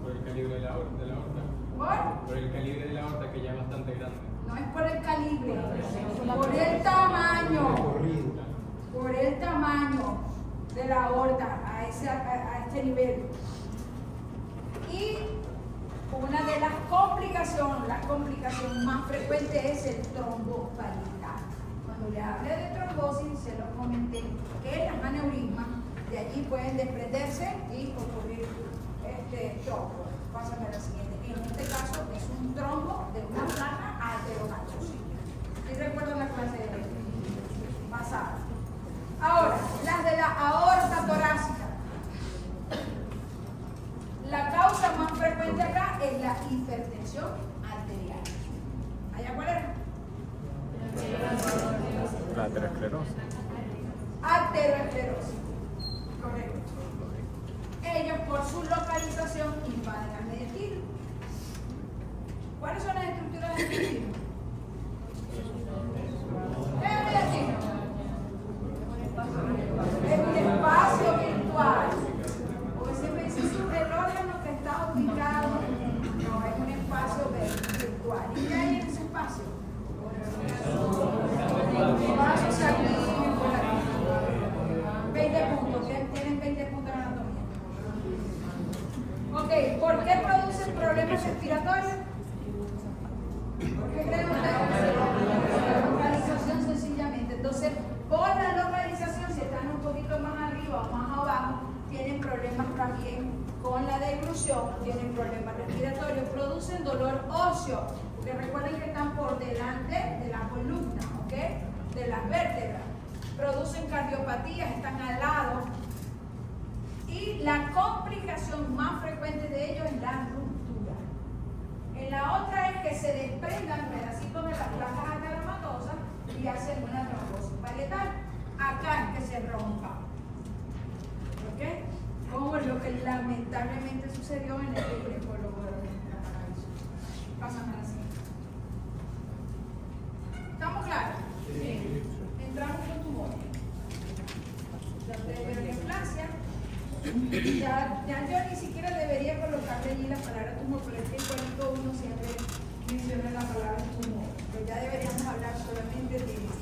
A: Por el calibre de la aorta.
B: Por el calibre de la aorta, que ya es bastante grande.
A: No es por el calibre, por el tamaño. Por el tamaño de la aorta a este nivel. Y una de las complicaciones, la complicación más frecuente es el tromboparietal. Cuando le hablé de trombosis, se lo comenté que las aneurismas de allí pueden desprenderse y ocurrir trombo. Pásame a la siguiente. En este caso es un trombo de una placa ateromatosa. ¿Sí recuerdan la clase de pasada? Ahora, las de la aorta torácica. La causa más frecuente acá es la hipertensión arterial. ¿Allá cuál era?
C: La aterosclerosis.
A: Aterosclerosis. Correcto. Ellos, por su localización, invaden al mediastino. ¿Cuáles son las estructuras del mediastino? ¿Qué es el mediastino? Es un espacio virtual. Porque siempre dicen, el órgano que está ubicado, no, es un espacio virtual. ¿Y qué hay en ese espacio? Vasos sanguíneos por aquí. 20 puntos, tienen 20 puntos en anatomía. Ok, ¿por qué producen problemas respiratorios? ¿Por qué creen ustedes? La localización sencillamente. Entonces, por la localización, si están un poquito más arriba o más abajo, tienen problemas también con la deglución, tienen problemas respiratorios, producen dolor óseo, porque recuerden que están por delante de la columna, ¿ok? De las vértebras. Producen cardiopatías, están al lado. Y la complicación más frecuente de ellos es la ruptura. En la otra es que se desprendan pedacitos de las placas ateromatosas y hacen una trombosis parietal. Acá es que se rompa. ¿Ok? Como lo que lamentablemente sucedió en el ginecólogo de la Paraíso. Pásame a la siguiente. ¿Estamos claros? Sí. Entramos con tumores. Ya ustedes vieron neoplasia. Ya yo ni siquiera debería colocarle allí la palabra tumor, pero es que cuando uno siempre menciona la palabra tumor. Pero ya deberíamos hablar solamente de estas.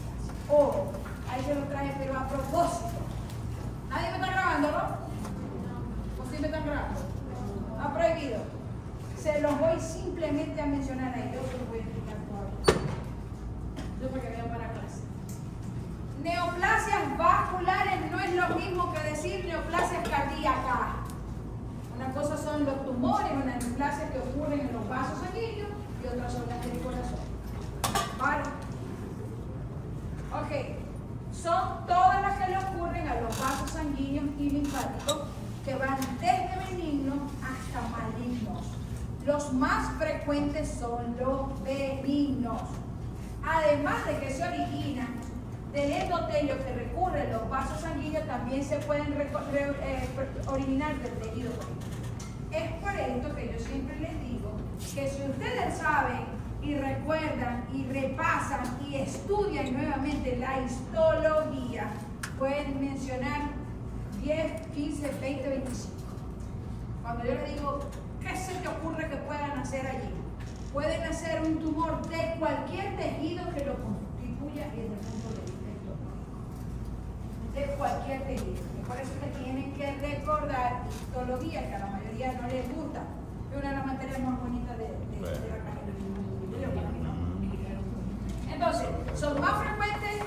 A: O, ahí se lo traje, pero a propósito. ¿Nadie me está grabando, no? ¿O sí me están grabando? Ha prohibido. Se los voy simplemente a mencionar ahí. Yo se los voy a explicar todavía. Yo para que vean para clase. Neoplasias vasculares no es lo mismo que decir neoplasias cardíacas. Una cosa son los tumores, una neoplasia que ocurren en los vasos sanguíneos y otras son las del corazón. ¿Vale? Ok. Son todas las que le ocurren a los vasos sanguíneos y linfáticos que van desde benignos hasta malignos. Los más frecuentes son los benignos. Además de que se originan del endotelio que recurre a los vasos sanguíneos, también se pueden originar del tejido. Es por esto que yo siempre les digo que si ustedes saben y recuerdan y repasan y estudian nuevamente la histología, pueden mencionar 10, 15, 20, 25. Cuando yo les digo, ¿qué se te ocurre que puedan hacer allí? Pueden hacer un tumor de cualquier tejido que lo constituya desde el punto de vista histológico. De cualquier tejido. Y por eso que tienen que recordar histología, que a la mayoría no les gusta. Es una de las materias más bonitas de la carrera. Entonces, son más frecuentes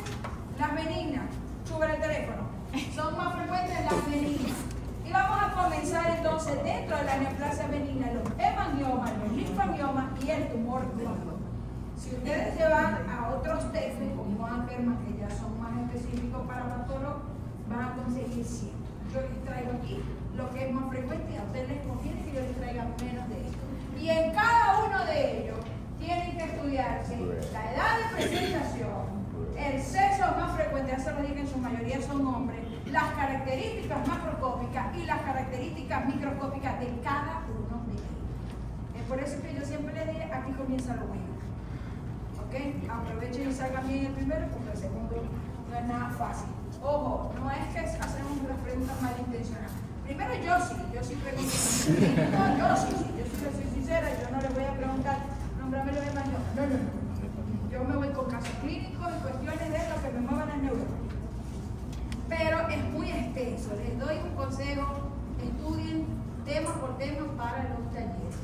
A: las benignas. Sube el teléfono. Son más frecuentes las benignas. Y vamos a comenzar entonces dentro de la neoplasia benigna, los hemangiomas, los linfangiomas y el tumor clónico. Si ustedes se van a otros textos, como Ackerman, que ya son más específicos para mastólogos, van a conseguir 100. Yo les traigo aquí lo que es más frecuente y a ustedes les conviene que yo les traiga menos de esto. Y en cada uno de ellos tienen que estudiarse la edad de presentación, el sexo más frecuente, ya se lo dije que en su mayoría son hombres, las características macroscópicas y las características microscópicas de cada uno de ellos. Es por eso que yo siempre les dije, aquí comienza lo bueno. ¿Ok? Aprovechen y salgan bien el primero, porque el segundo no es nada fácil. Ojo, no es que hacemos las preguntas malintencionadas. Primero yo sí pregunto. No, yo sí soy sincera, yo no le voy a preguntar, nómbrame los hemangiomas. No. Yo me voy con casos clínicos y cuestiones de lo que me muevan las neuronas. Pero es muy extenso, les doy un consejo, estudien tema por tema para los talleres.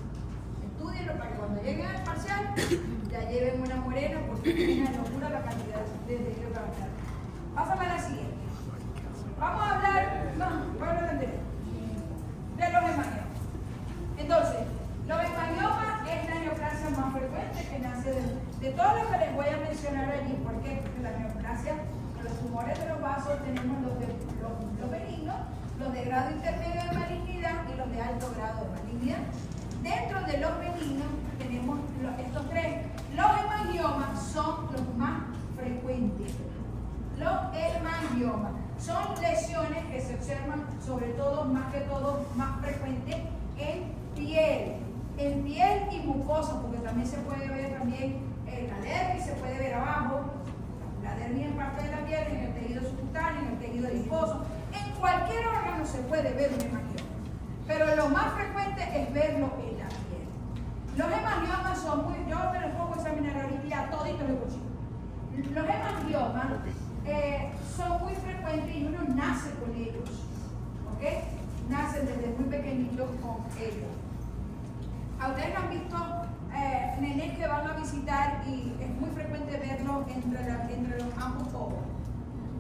A: Estudienlo para que cuando lleguen al parcial ya lleven una morena porque es una locura la cantidad de dinero que van a dar. Pásame a la siguiente. Vamos a hablar, de los hemangiomas. Entonces, los hemangiomas es la neoplasia más frecuente que nace de todo lo que les voy a mencionar allí. ¿Por qué? Porque la neoplasia, en los tumores de los vasos tenemos los benignos, los de grado intermedio de malignidad y los de alto grado de malignidad. Dentro de los benignos tenemos estos tres. Los hemangiomas son los más frecuentes. Los hemangiomas son lesiones que se observan sobre todo, más que todo, más frecuentes en piel y mucosa, porque también se puede ver también la dermis, se puede ver abajo, la dermis en parte de la piel, en el tejido subcutáneo, en el tejido adiposo, en cualquier órgano se puede ver un hemangioma, pero lo más frecuente es verlo en la piel. Los hemangiomas son muy, yo me los pongo a examinar ahorita toditos los cuchillos. Los hemangiomas son muy frecuentes y uno nace con ellos, ¿ok? Nacen desde muy pequeñitos con ellos. A ustedes han visto nenes que van a visitar y es muy frecuente verlo entre los ambos ojos.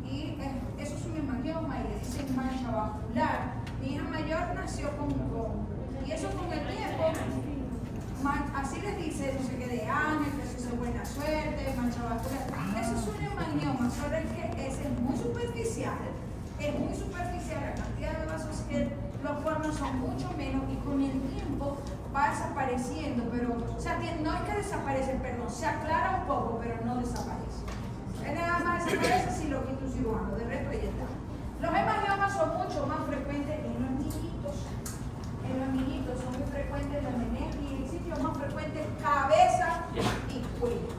A: Y eso es un hemangioma y le dicen mancha vascular. Mi hija mayor nació con y eso con el tiempo, así les dice, no sé qué, de ángel, que eso es buena suerte, mancha vascular. Eso es un hemangioma, solo es que ese es muy superficial, la cantidad de vasos que los forman son mucho menos y con el tiempo va desapareciendo, pero, o sea, no es que desaparece, perdón, se aclara un poco, pero no desaparece. Nada más desaparece si lo quita un cirujano, de resto ya está. Los hemangiomas son mucho más frecuentes en los niñitos. En los niñitos son muy frecuentes los nenes y el sitio más frecuente es cabeza y cuello.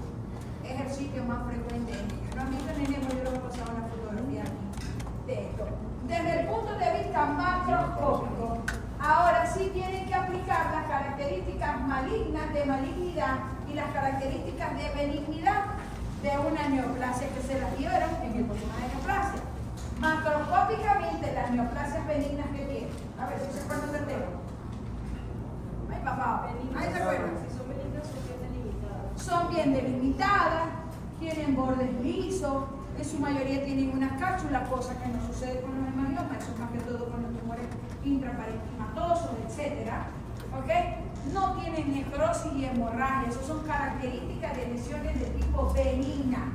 A: Es el sitio más frecuente en ellos. No, a mí este nene yo lo he pasado una fotografía de esto. Desde el punto de vista macroscópico, ahora sí tienen que aplicar las características malignas de malignidad y las características de benignidad de una neoplasia que se las dieron en el problema de neoplasia. Macroscópicamente, las neoplasias benignas que tienen. A ver si se acuerdan del tema. Ay, papá. Ahí se acuerdan.
C: Si son benignas, son bien delimitadas.
A: Son bien delimitadas, tienen bordes lisos, en su mayoría tienen una cápsula, cosa que no sucede con los hemangiomas, eso más que todo con los tumores intraparenquimatosos, etc. ¿Ok? No tienen necrosis y hemorragia, esas son características de lesiones de tipo benigna.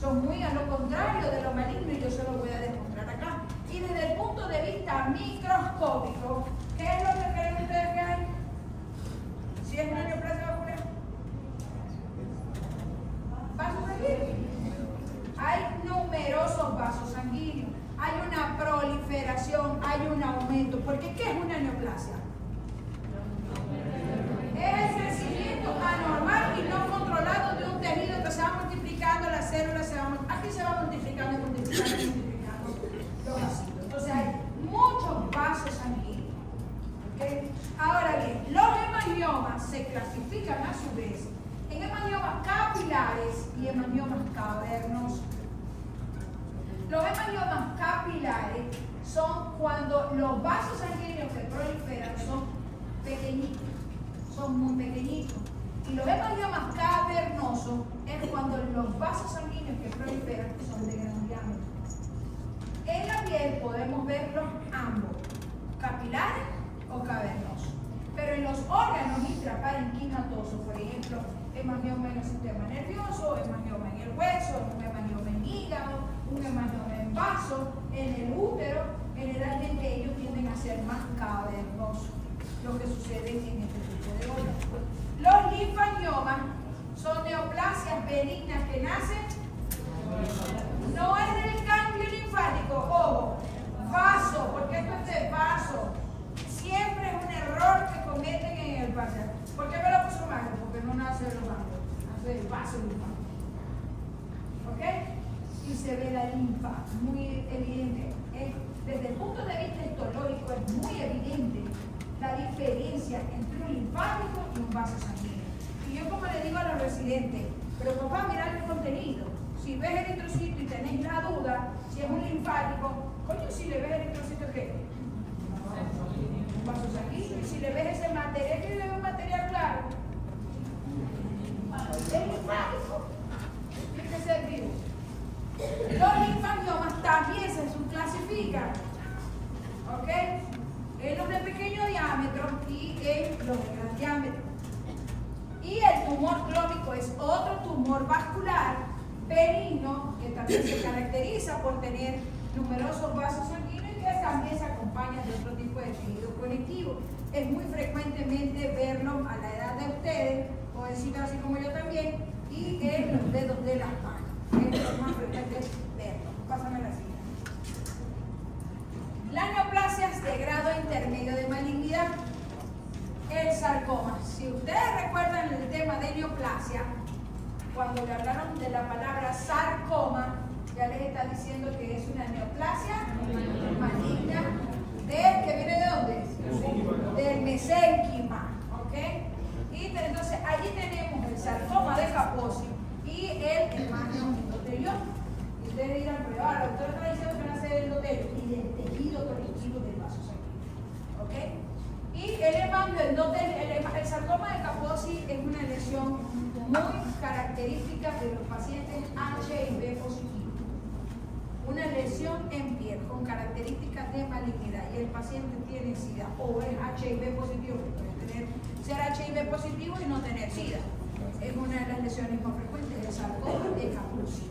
A: Son muy a lo contrario de lo maligno y yo se lo voy a demostrar acá. Y desde el punto de vista microscópico, ¿qué es lo que creen ustedes que hay? Si es una neoplasia vascular, vasos sanguíneos. Hay numerosos vasos sanguíneos, hay una proliferación, hay un aumento. Porque ¿qué es una neoplasia? Es el crecimiento anormal y no controlado de un tejido que se va multiplicando, las células aquí se va multiplicando y multiplicando los vasitos. Entonces hay muchos vasos sanguíneos. ¿Okay? Ahora bien, los hemangiomas se clasifican a su vez en hemangiomas capilares y hemangiomas cavernosos. Los hemangiomas capilares son cuando los vasos sanguíneos que proliferan son pequeñitos. Son muy pequeñitos. Y los hemangiomas cavernosos es cuando los vasos sanguíneos que proliferan son de gran diámetro. En la piel podemos verlos ambos, capilares o cavernosos. Pero en los órganos intraparenquimatosos, por ejemplo, hemangioma en el sistema nervioso, hemangioma en el hueso, un hemangioma en hígado, un hemangioma en vaso, en el útero, generalmente ellos tienden a ser más cavernosos, lo que sucede en este tipo de órganos. Los linfangiomas son neoplasias benignas que nacen, no es del ganglio linfático, ojo, vaso, porque esto es de vaso. Siempre es un error que cometen en el vaso. ¿Por qué me lo puso mal? Porque no nace de los ganglios, nace del vaso linfático. ¿Ok? Y se ve la linfa muy evidente. desde el punto de vista histológico es muy evidente la diferencia entre un linfático y un vaso sanguíneo. Y yo como le digo a los residentes, pero papá, mirad el contenido. Si ves eritrocito y tenéis la duda si es un linfático, coño, si le ves eritrocito, ¿qué? Un vaso sanguíneo. Y si le ves ese material, que le ves un material claro, es linfático. Fíjese el vivo. Los linfangiomas también se subclasifican, ¿ok? En los de pequeño diámetro y en los de gran diámetro. Y el tumor clónico es otro tumor vascular benigno que también se caracteriza por tener numerosos vasos sanguíneos y que también se acompaña de otro tipo de tejido conectivo. Es muy frecuentemente verlo a la edad de ustedes, jovencitos así como yo también, y en los dedos de las manos. Es más frecuente verlo. Pásame la siguiente. Las neoplasias de grado intermedio de malignidad. El sarcoma. Si ustedes recuerdan el tema de neoplasia, cuando le hablaron de la palabra sarcoma, ya les está diciendo que es una neoplasia maligna que viene de dónde? Del mesénquima, ¿ok? Y entonces allí tenemos el sarcoma de Kaposi y el hemangioendotelioma. Y ustedes dirán, pero ahora, la doctora está diciendo que nace del endotelio y del tejido conectivo del vaso sanguíneo, ¿ok? Y el sarcoma de Kaposi es una lesión muy característica de los pacientes HIV positivos. Una lesión en piel con características de malignidad y el paciente tiene SIDA o es HIV positivo, puede ser HIV positivo y no tener SIDA. Es una de las lesiones más frecuentes del sarcoma de Kaposi.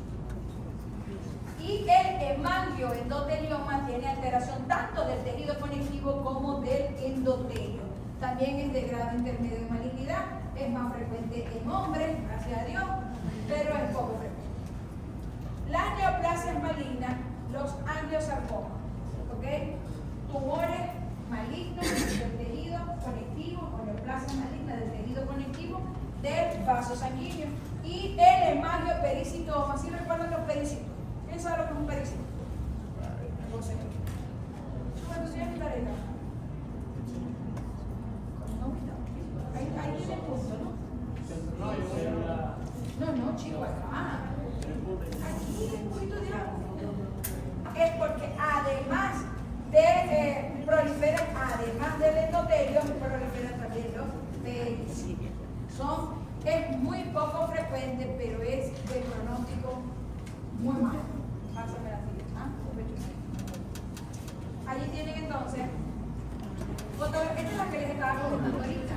A: Y el hemangioendotelioma tiene alteración tanto del tejido conectivo como del endotelio. También es de grado intermedio de malignidad, es más frecuente en hombres, gracias a Dios, pero es poco frecuente. Las neoplasias malignas, los angiosarcomas, ¿ok? Tumores malignos del tejido conectivo o neoplasias malignas del tejido conectivo del vaso sanguíneo. Y el hemangiopericitoma, ¿sí recuerdan los pericitos? ¿Quién sabe lo que es un pericito? ¿Cuántos tienen la arena? Ahí tiene el punto, ¿no? No, chico, acá. Aquí un poquito de agua. Es porque además de proliferan, además del endotelio, proliferan también los pericitos. Es muy poco frecuente, pero es de pronóstico muy malo. Pásame la siguiente. Allí tienen entonces, esta es la que les estaba comentando ahorita.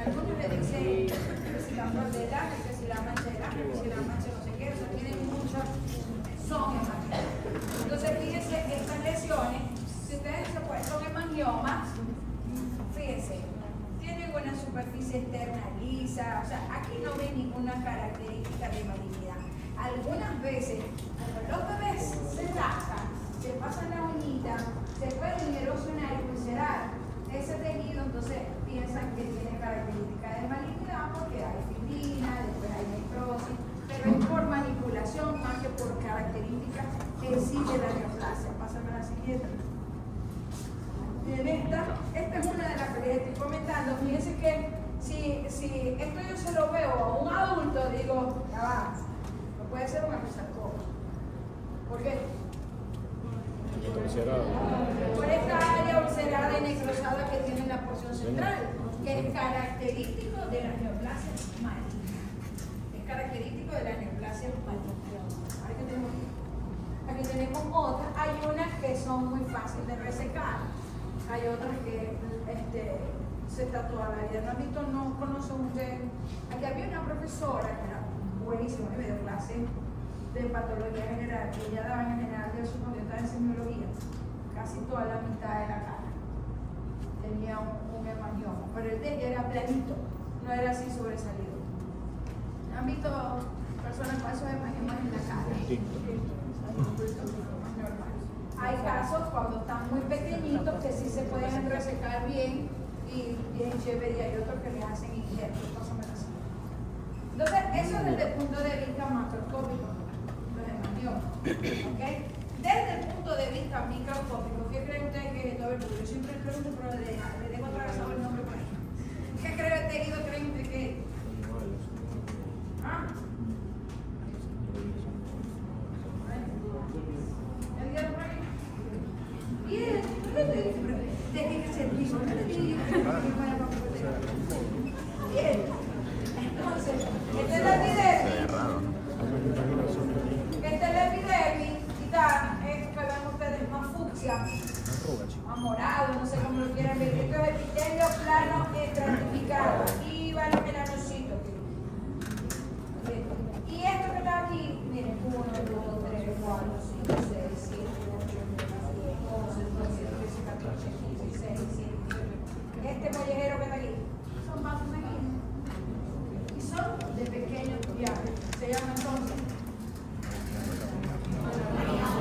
A: Algunos le dicen que si la flordera, que si la manchera, que si la mancha no sé qué, o sea, tienen muchas zonas aquí. Entonces, fíjense, estas lesiones, si ustedes se pueden, son hemangiomas, fíjense, tienen una superficie externa lisa, o sea, aquí no ven ninguna característica de malignidad. Algunas veces, cuando los bebés se rascan, se pasan la uñita, se pueden erosionar y ulcerar ese tejido, entonces piensan que tiene características de malignidad porque hay fibrina, después hay necrosis, pero es por manipulación más que por características en sí de la neoplasia. Pásame a la siguiente. Esta es una de las que les estoy comentando. Fíjense que si esto yo se lo veo a un adulto, digo, ya va, no puede ser una sarcoma. ¿Por qué? Por esta área ulcerada y necrosada que tiene la porción central, que es característico de las neoplasias malignas. Es característico de las neoplasias malignas. Aquí tenemos otras. Hay unas que son muy fáciles de resecar. Hay otras que se está toda la vida. ¿No han visto? No conocen ustedes. Aquí había una profesora que era buenísima, me dio clase de patología general, que ella daba en general de su cuando yo estaba en semiología, casi toda la mitad de la cara tenía un hemangioma, pero el de ella era planito, no era así sobresalido. ¿Han visto personas con esos hemangiomas en la cara? Normal. Hay casos cuando están muy pequeñitos que sí se pueden resecar bien y bien chévere, y hay otros que le hacen injertos, cosas así. Entonces, eso desde el punto de vista macroscópico. ¿Okay? Desde el punto de de vista microscópico, ¿qué creen ustedes que es esto? A ver, porque yo siempre pregunto, pero le dejo atravesado el nombre por ahí. ¿Qué tejido creen ustedes que es? ¿Ah? ¿El día por ahí? Bien, deje que se piso, ¿qué le digo? Bien. Entonces, este es la epidermis. Este es la epidermis y tal, esto que ven ustedes más fucsia, más morado, no sé cómo lo quieran ver. Esto es epitelio plano estratificado. Aquí va el melanocito. Y esto que está aquí, miren, 1, 2, 3, 4, 5, 6, 7, 8, 9, 10, 11, 12, 13, 14, 15, 16, 17, 18. Este mollejero que está aquí, son vasos sanguíneos. Y son de pequeño viaje. Se llama entonces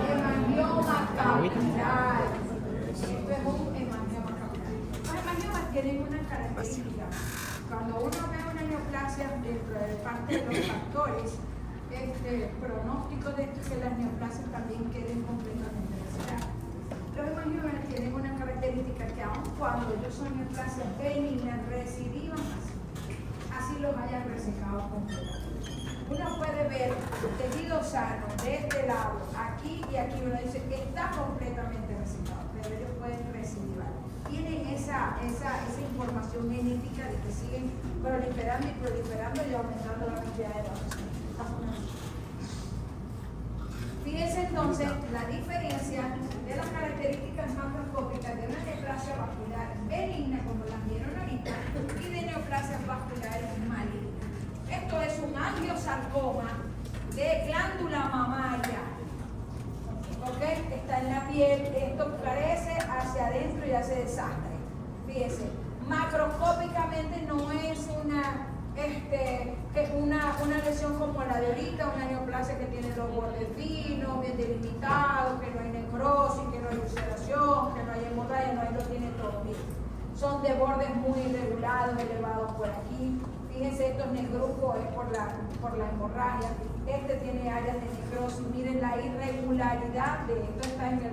A: hemangioma capilar. Esto es un hemangioma capilar. Los hemangiomas tienen una característica. Cuando uno ve una neoplasia dentro de parte de los factores pronósticos de que las neoplasias también queden completamente resectadas. Los hemangiomas tienen una característica que aun cuando ellos son neoplasias benignas, recidivan así los hayan resecado completamente. Uno puede ver tejido sano de este lado, aquí y aquí, uno dice que está completamente resecado, pero ellos pueden recidivar. Tienen esa información genética de que siguen proliferando y aumentando la cantidad de vasos. Fíjense entonces la diferencia de las características macroscópicas de una neoplasia vascular benigna, como las vieron ahorita, y de neoplasias vasculares malignas. Esto es un angiosarcoma de glándula mamaria. ¿Ok? Está en la piel, esto crece hacia adentro y hace desastre. Fíjense, macroscópicamente no es una lesión como la de ahorita, una neoplasia que tiene los bordes finos, bien delimitados, que no hay necrosis, que no hay ulceración, que no hay hemorragia, no hay, lo tiene todo bien. Son de bordes muy irregulados, elevados por aquí. Fíjense, estos negruzcos es por la hemorragia. Este tiene áreas de necrosis. Miren la irregularidad de esto. Está en el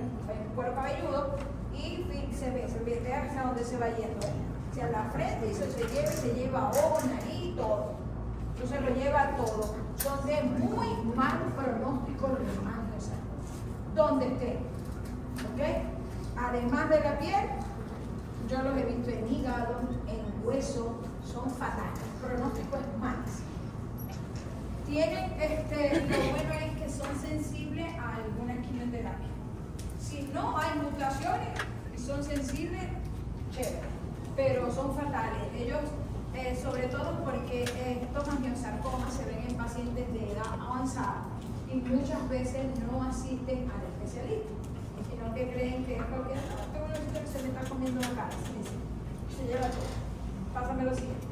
A: cuero cabelludo y se ve hacia dónde se va yendo. Hacia la frente y se lleva ojo, nariz, todo. Entonces lo lleva todo. Son de muy mal pronóstico los angiosarcomas. Donde esté. ¿Ok? Además de la piel, yo los he visto en hígado, en hueso, son fatales. El pronóstico es malísimo. Tienen, lo bueno es que son sensibles a alguna quimioterapia. Si no hay mutaciones y son sensibles, chévere, pero son fatales. Ellos, sobre todo porque estos angiosarcomas se ven en pacientes de edad avanzada y muchas veces no asisten al especialista, sino que creen que es cualquier que se le está comiendo la cara. Se lleva todo. Pásame lo siguiente.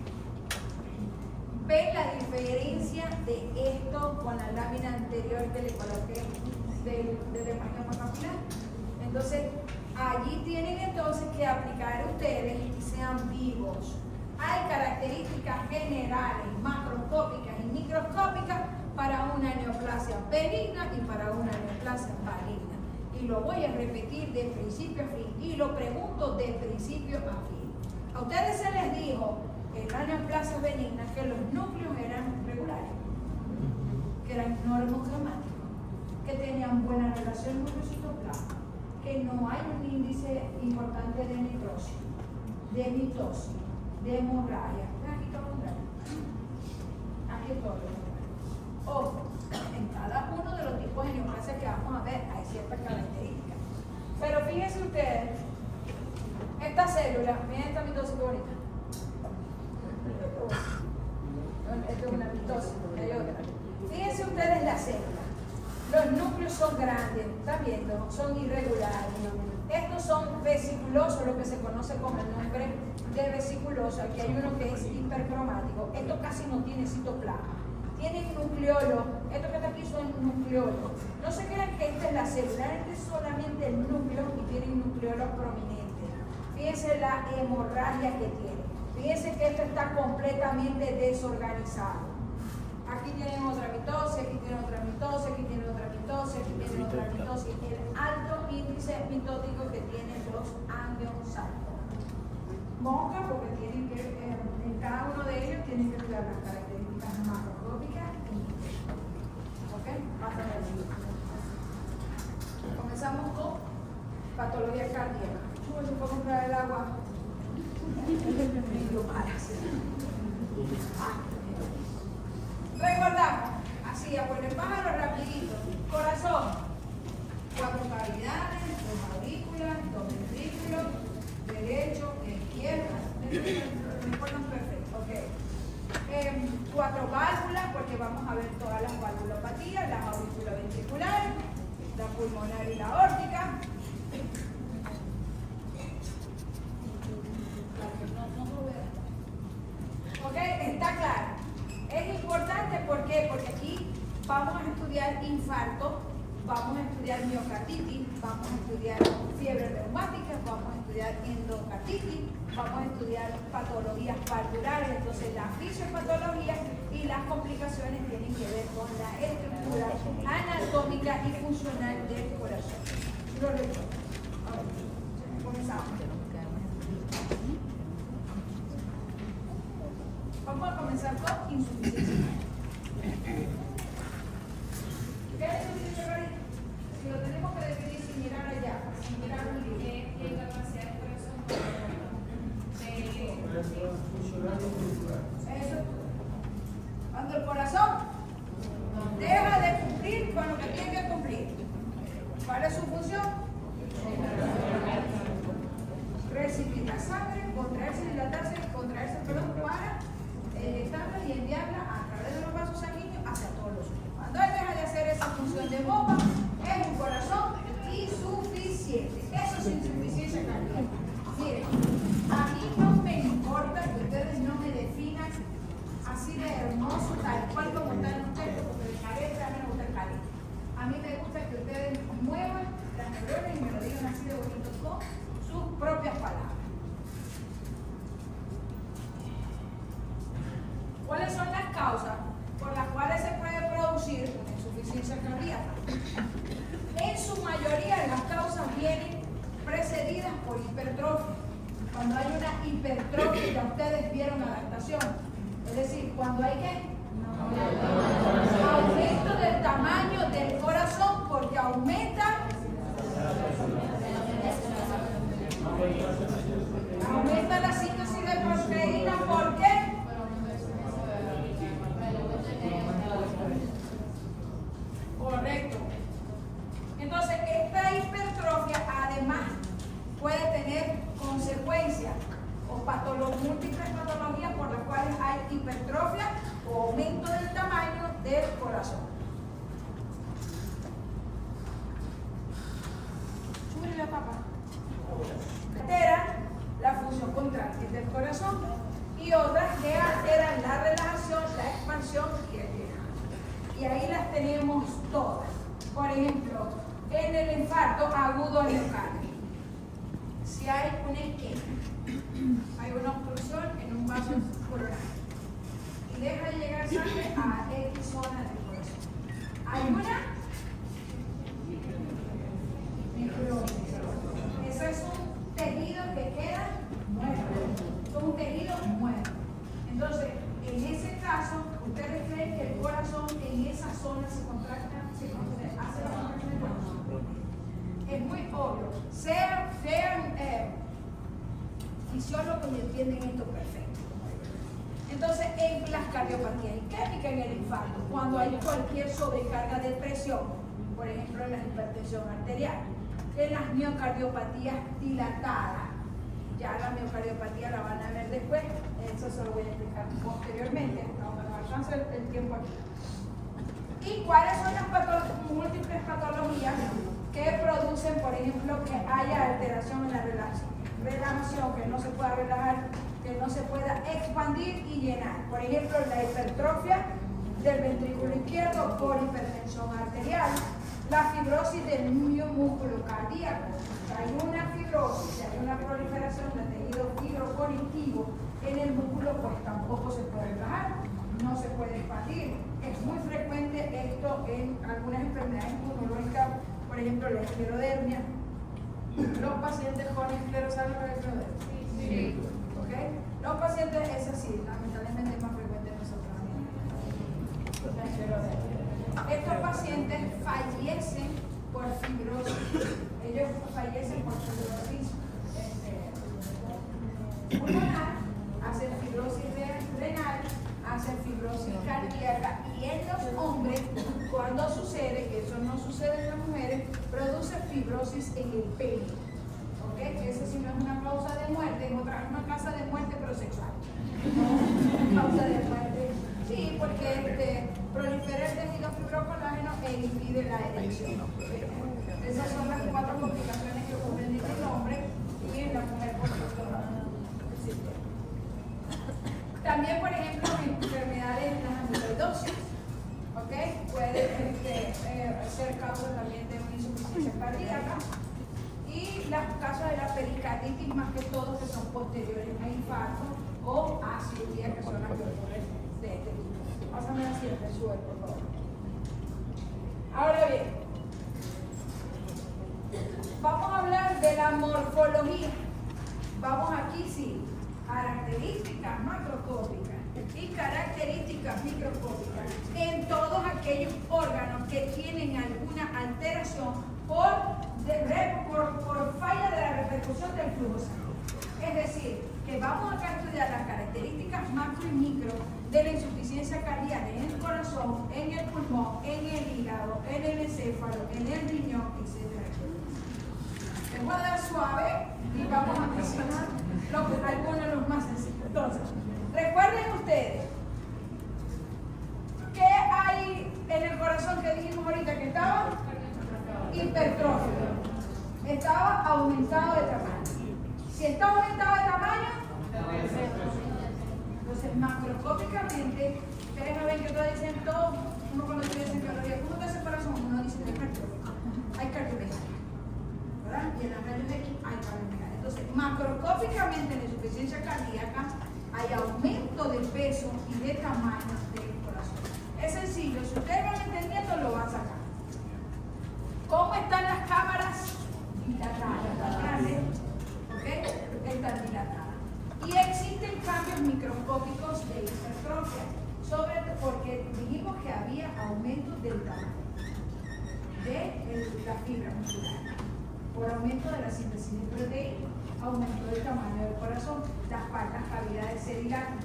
A: ¿Ven la diferencia de esto con la lámina anterior que le coloqué del hemangioma capilar? Entonces, allí tienen entonces que aplicar ustedes y sean vivos. Hay características generales, macroscópicas y microscópicas para una neoplasia benigna y para una neoplasia maligna. Y lo voy a repetir de principio a fin. Y lo pregunto de principio a fin. A ustedes se les dijo en la neoplasia benigna que los núcleos eran regulares, que eran normocromáticos, que tenían buena relación núcleo-citoplasma, que no hay un índice importante de necrosis, de mitosis, de hemorragia. Aquí todo hemorragia. Aquí todo hemorragia. Ojo, en cada uno de los tipos de neoplasia que vamos a ver hay ciertas características. Pero fíjense ustedes, esta célula, miren esta mitosis que bonita. Esto es una mitosis, hay otra. Fíjense ustedes la célula. Los núcleos son grandes, ¿están viendo? Son irregulares. Estos son vesiculosos, lo que se conoce como el nombre de vesiculoso. Aquí hay uno que es hipercromático. Esto casi no tiene citoplasma. Tienen nucleolo. Esto que está aquí son nucleolos. No se crean que esta es la célula, este es solamente el núcleo y tienen nucleolos prominentes. Fíjense la hemorragia que tiene. Fíjense que esto está completamente desorganizado. Aquí tienen otra mitosis, aquí tienen otra mitosis, aquí tienen otra mitosis, aquí tienen otra mitosis. El alto índice mitóticos que tienen los angiosarcomas. Mosca, porque tienen que, en cada uno de ellos tienen que estudiar las características macroscópicas y microscópicas. ¿Ok? Pásame al siguiente. Comenzamos con patología cardíaca. Súbete un poco para el agua. Recordamos, así a por el pájaro rapidito. Corazón, 4 cavidades, 2 aurículas, 2 ventrículos, derecho, izquierdo. Recuerdan perfecto, ok. 4 válvulas, porque vamos a ver todas las valvulopatías, las aurículas ventriculares, la pulmonar y la aórtica. Ok, está claro. Es importante, ¿por qué? Porque aquí vamos a estudiar infarto, vamos a estudiar miocarditis, vamos a estudiar fiebre reumática, vamos a estudiar endocarditis, vamos a estudiar patologías valvulares. Entonces, la fisiopatología y las complicaciones tienen que ver con la estructura anatómica y funcional del corazón. Lo recuerdo. Ahora, comenzamos. Vamos a comenzar con insuficiencia. ¿Qué es insuficiencia cardíaca? Si lo tenemos que definir sin mirar allá, sin mirar un libro.
C: ¿Qué capacidad de corazón?
A: Eso. Cuando el corazón deja de cumplir con lo que tiene que cumplir, ¿cuál es su función? Recibir la sangre, contraerse, dilatarse, contraerse, perdón, para inyectarla y enviarla a través de los vasos sanguíneos hacia todos los órganos. Cuando él deja de hacer esa función de bomba, es un corazón insuficiente. Eso es insuficiencia cardíaca. Miren, a mí no me importa que ustedes no me definan así de hermoso, tal cual como están ustedes, porque el carete a mí me gusta el carete. A mí me gusta que ustedes muevan las neuronas y me lo digan así de bonito con sus propias palabras. ¿Cuáles son las causas por las cuales se puede producir una insuficiencia cardíaca? En su mayoría las causas vienen precedidas por hipertrofia. Cuando hay una hipertrofia, ya ustedes vieron adaptación. Es decir, cuando hay ¿qué? Aumento del tamaño del corazón, porque aumenta la síntesis de proteína. ¿Por qué? Correcto. Entonces, esta hipertrofia además puede tener consecuencias o múltiples patologías por las cuales hay hipertrofia o aumento del tamaño del corazón. Sube la papa. Altera la función contráctil del corazón y otras que alteran la relajación, la expansión y el drenaje. Y ahí las tenemos todas. Por ejemplo, en el infarto agudo al miocardio, si hay un esquema, hay una obstrucción en un vaso coronario y deja de llegar sangre a X zona del corazón. Hay una necrosis. Eso es un tejido que queda muerto. Es un tejido muerto. Entonces, en ese caso, ¿ustedes creen que el corazón en esa zona se contracta? ¿Se hace la contracción del corazón? Es muy obvio. Sean fisiólogos y entienden esto perfecto. Entonces, en las cardiopatías isquémicas, en el infarto, cuando hay cualquier sobrecarga de presión, por ejemplo en la hipertensión arterial, en las miocardiopatías dilatadas, ya la miocardiopatía la van a ver después, eso se lo voy a explicar posteriormente, cuando nos alcance el tiempo aquí. ¿Y cuáles son las múltiples patologías que producen, por ejemplo, que haya alteración en la relajación, que no se pueda relajar, que no se pueda expandir y llenar? Por ejemplo, la hipertrofia del ventrículo izquierdo por hipertensión arterial, la fibrosis del músculo cardíaco. Hay una fibrosis, hay una proliferación de tejido fibroconectivo en el músculo, pues tampoco se puede relajar, no se puede expandir. Es muy frecuente esto en algunas enfermedades inmunológicas, por ejemplo la esclerodermia Los pacientes con esclerosalgia.
C: Sí.
A: ¿Ok? Los pacientes, es así, lamentablemente es más frecuente en nosotros. La esclerodermia. Estos pacientes fallecen por fibrosis. Ellos fallecen por fibrosis pulmonar, hacen fibrosis renal, hacen fibrosis cardíaca, y en los hombres, cuando sucede, que eso no sucede en las mujeres, produce fibrosis en el pene. ¿Ok? Eso sí no es una causa de muerte, es una causa de muerte pero sexual. No causa de muerte. Sí, porque prolifera el tejido fibrocolágeno e impide la erección. Esas son las 4 complicaciones que ocurren en el hombre y en la mujer por supuesto. También, por ejemplo, enfermedades en las amiloidosis, ¿ok? Puede ser causa también de una insuficiencia cardíaca. Y las causas de la pericarditis, más que todo, que son posteriores a infarto o a cirugía, que son las que ocurren de este tipo. Pásame la siguiente, sube, por favor. Ahora bien, vamos a hablar de la morfología. Vamos aquí, sí. Características macroscópicas y características microscópicas en todos aquellos órganos que tienen alguna alteración por falla de la repercusión del flujo sanguíneo. Es decir, que vamos acá a estudiar las características macro y micro de la insuficiencia cardíaca en el corazón, en el pulmón, en el hígado, en el encéfalo, en el riñón, etc. Les voy a dar suave y vamos a mencionar algunos de los más sencillos. Entonces, recuerden ustedes que hay en el corazón que dijimos ahorita que estaba hipertrófico, estaba aumentado de tamaño. Si está aumentado de tamaño, entonces macroscópicamente, ustedes no ven que todos dicen todo, uno cuando te dicen cardiología, ¿cómo te hace el corazón? Uno dice que hay cardiomecánica, ¿verdad? Y en la rayos X hay cardiomecánica. Entonces, macroscópicamente en la insuficiencia cardíaca hay aumento de peso y de tamaño del corazón. Es sencillo, si ustedes van entendiendo, lo van a sacar. ¿Cómo están las cámaras? Dilatadas, grandes, ¿ok? Están dilatadas. Y existen cambios microscópicos de hipertrofia, porque dijimos que había aumento del tamaño de la fibra muscular, por aumento de la síntesis de proteína, aumento del tamaño del corazón, las cavidades se dilatan.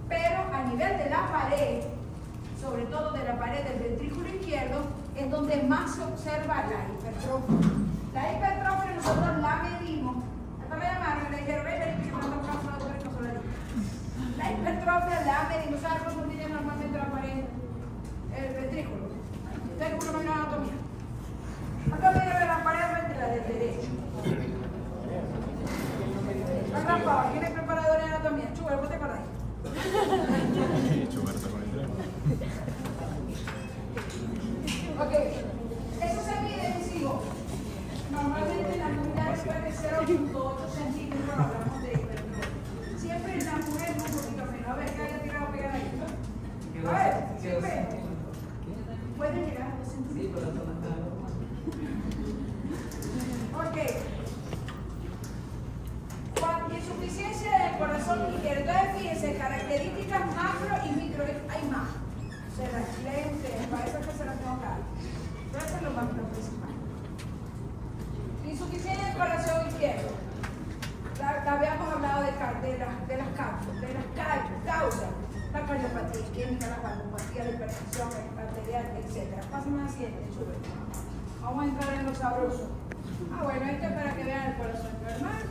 A: Pero a nivel de la pared, sobre todo de la pared del ventrículo izquierdo, es donde más se observa la hipertrofia. La hipertrofia nosotros la medimos. Hasta me llamaron y le dijeron, la hipertrofia la medimos. ¿Sabes cómo tiene normalmente la pared? El ventrículo. Ustedes como una anatomía. Acá viene la pared de la del derecho. La gran pava, ¿quién es preparador de anatomía? Chuba, ¿vos te acordás? Ok, eso se mide, sigo. Normalmente en las mujeres puede ser 0.8 centímetros, hablamos de hipertrofia. Siempre en las mujeres un poquito menos. A ver, ¿qué haya tirado pegar ahí? A ver, siempre. Pueden llegar a 2 centímetros. Ok. Insuficiencia del corazón ligero. Entonces, fíjense, características macro y micro. Hay más. Se las leen ustedes, para eso que se las tengo acá. Pero eso es lo más principal. Insuficiencia del corazón izquierdo. Habíamos hablado de las causas. La cardiopatía isquémica, la cardiopatía, la hipertensión arterial, etc. Pásame a la siguiente, sube. Vamos a entrar en lo sabroso. Bueno, esto es para que vean el corazón normal,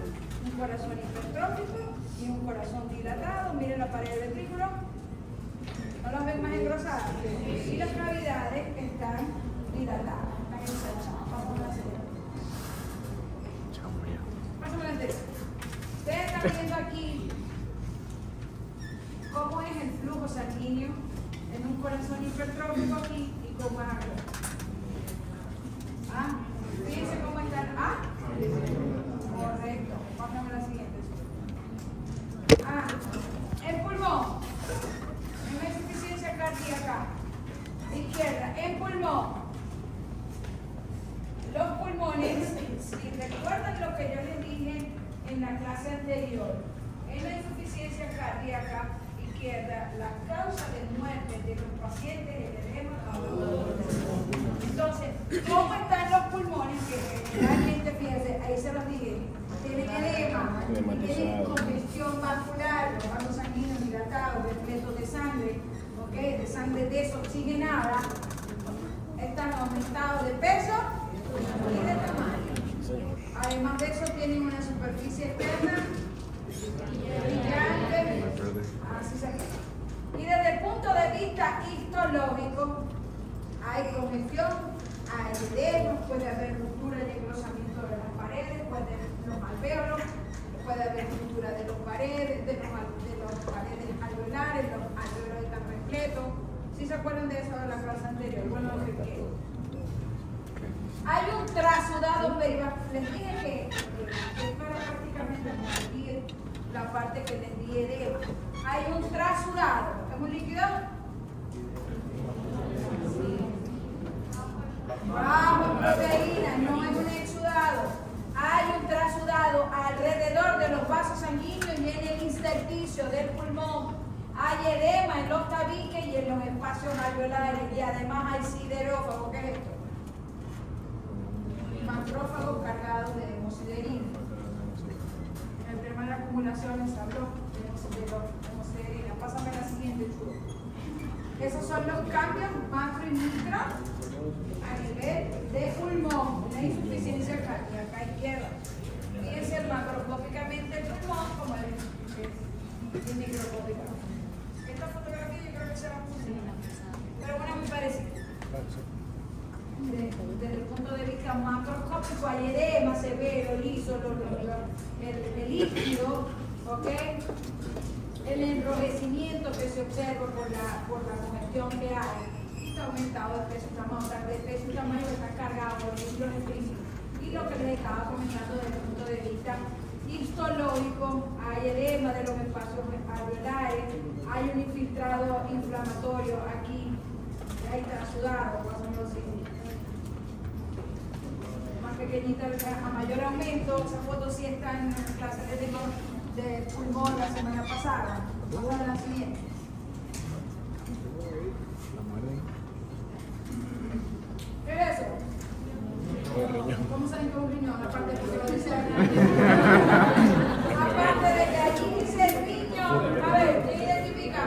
A: un corazón hipertrófico y un corazón dilatado. Miren la pared del ventrículo. ¿No las ven más engrosadas? Y las cavidades están dilatadas, están ensanchadas. Vamos a hacer. Pásame la entera. Ustedes están viendo aquí cómo es el flujo sanguíneo en un corazón hipertrófico aquí y cómo es acá. Fíjense cómo están. Correcto. Pásame la siguiente. El pulmón. En la insuficiencia cardíaca izquierda. En pulmón. si recuerdan lo que yo les dije en la clase anterior, en la insuficiencia cardíaca izquierda, la causa de muerte de los pacientes es el edema aortic. Entonces, ¿cómo están los pulmones? Que realmente, fíjense, ahí se los dije, tienen edema, tienen congestión vascular, los vasos sanguíneos dilatados, repletos de sangre, ¿ok? De sangre desoxigenada, están aumentados de peso y de tamaño. Además de eso, tienen una superficie externa brillante, así se queda. Y desde el punto de vista histológico, hay congestión, hay edema, puede haber ruptura y engrosamiento de las paredes, puede haber los alvéolos, puede haber ruptura de los paredes, de los paredes alveolares, los alvéolos están repletos. ¿Sí se acuerdan de eso de la clase anterior? Bueno, lo que hay un trasudado perivascular. Les dije que esto era prácticamente la parte que les di edema. Hay un trasudado, ¿es un líquido? Bajo proteína, no es un exudado. Hay un trasudado alrededor de los vasos sanguíneos y en el intersticio del pulmón. Hay edema en los tabiques y en los espacios alveolares. Y además hay siderófago. ¿Qué es esto? Macrófagos cargados de hemosiderina. En el tema de la acumulación les habló de hemosiderina. Pásame la siguiente, chulo. Esos son los cambios macro y micro a nivel de pulmón, la insuficiencia cardíaca izquierda. Fíjense macroscópicamente el pulmón como el microscópicamente. Esta fotografía yo creo que será muy, pero bueno, muy parecida. Desde el punto de vista macroscópico hay edema severo, liso, el líquido, ¿ok? El enrojecimiento que se observa por la congestión que hay, y está aumentado de peso y tamaño, está cargado por líquidos explícitos. Y lo que les estaba comentando desde el punto de vista histológico, hay edema de los espacios alveolares, hay un infiltrado inflamatorio aquí, ahí está sudado, pasando así. Más pequeñita, a mayor aumento. Esa foto sí está en la clase de pulmón la semana pasada. Vamos a la siguiente. ¿Qué es eso? ¿Cómo saben que es un riñón? Aparte de que lo dice aparte de que allí dice el riñón. A ver, ¿quién identifica?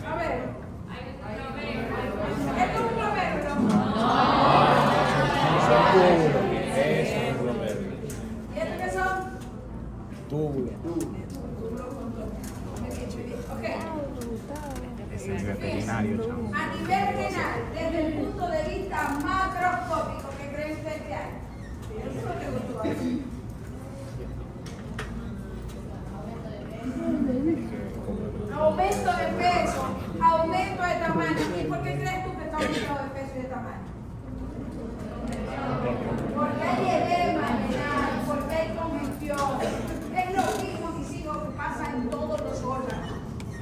A: A ver. ¿Esto es un glomérulo? ¿Y estos qué son?
D: Túbulo.
A: Ok.
D: Es el veterinario, chamo.
A: A nivel renal, desde el punto de vista macroscópico, ¿qué creen ustedes que hay? Eso no te gustó así. Aumento de peso, aumento de tamaño. ¿Y por qué crees tú que está aumentado de peso y de tamaño? Porque hay edema renal, porque hay congestión. Es lo mismo que pasa en todos los órganos.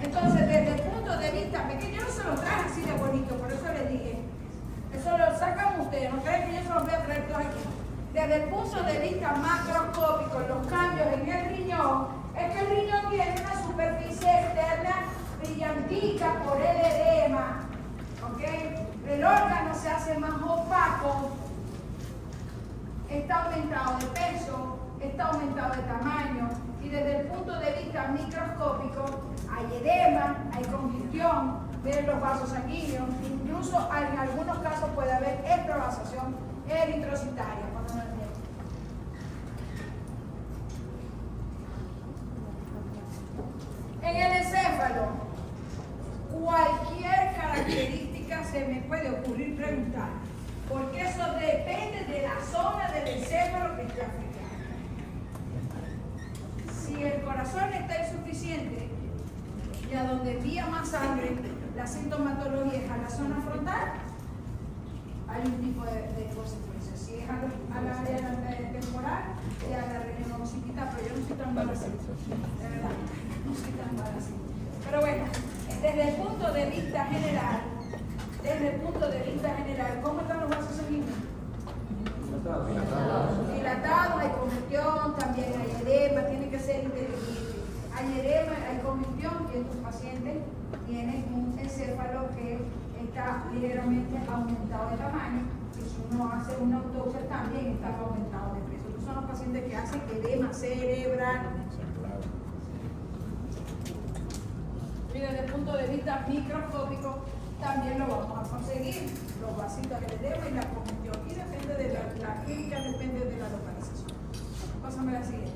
A: Entonces, desde el punto de vista pequeño, yo no se lo traje así de bonito, por eso les dije. Eso lo sacan ustedes, no creen que yo se los voy a traer todos aquí. Desde el punto de vista macroscópico, los cambios en el riñón, es que el riñón tiene una superficie externa brillantica por el edema. ¿Ok? El órgano se hace más opaco, está aumentado de peso, está aumentado de tamaño, y desde el punto de vista microscópico hay edema, hay congestión, ven los vasos sanguíneos, incluso en algunos casos puede haber extravasación eritrocitaria. En el encéfalo, cualquier característica se me puede ocurrir preguntar, porque eso depende de la zona del encéfalo que esté afectada. Si el corazón está insuficiente y a donde envía más sangre, la sintomatología es a la zona frontal, hay un tipo de consecuencias. Si es a la área temporal, y a la región occipital, pero yo no soy tan mala así, de verdad, no soy tan mala así. Pero bueno, desde el punto de vista general, ¿cómo están los vasos Dilatado, hay congestión, también hay edema, tiene que ser inteligible. Hay edema, hay congestión, y estos pacientes tienen un encéfalo que está ligeramente aumentado de tamaño, y si uno hace una autopsia también está aumentado de peso. Estos son los pacientes que hacen edema cerebral. Y desde el punto de vista microscópico también lo vamos a conseguir, los vasitos del edema y la congestión, y depende de la clínica, depende de la localización. Pásame la siguiente.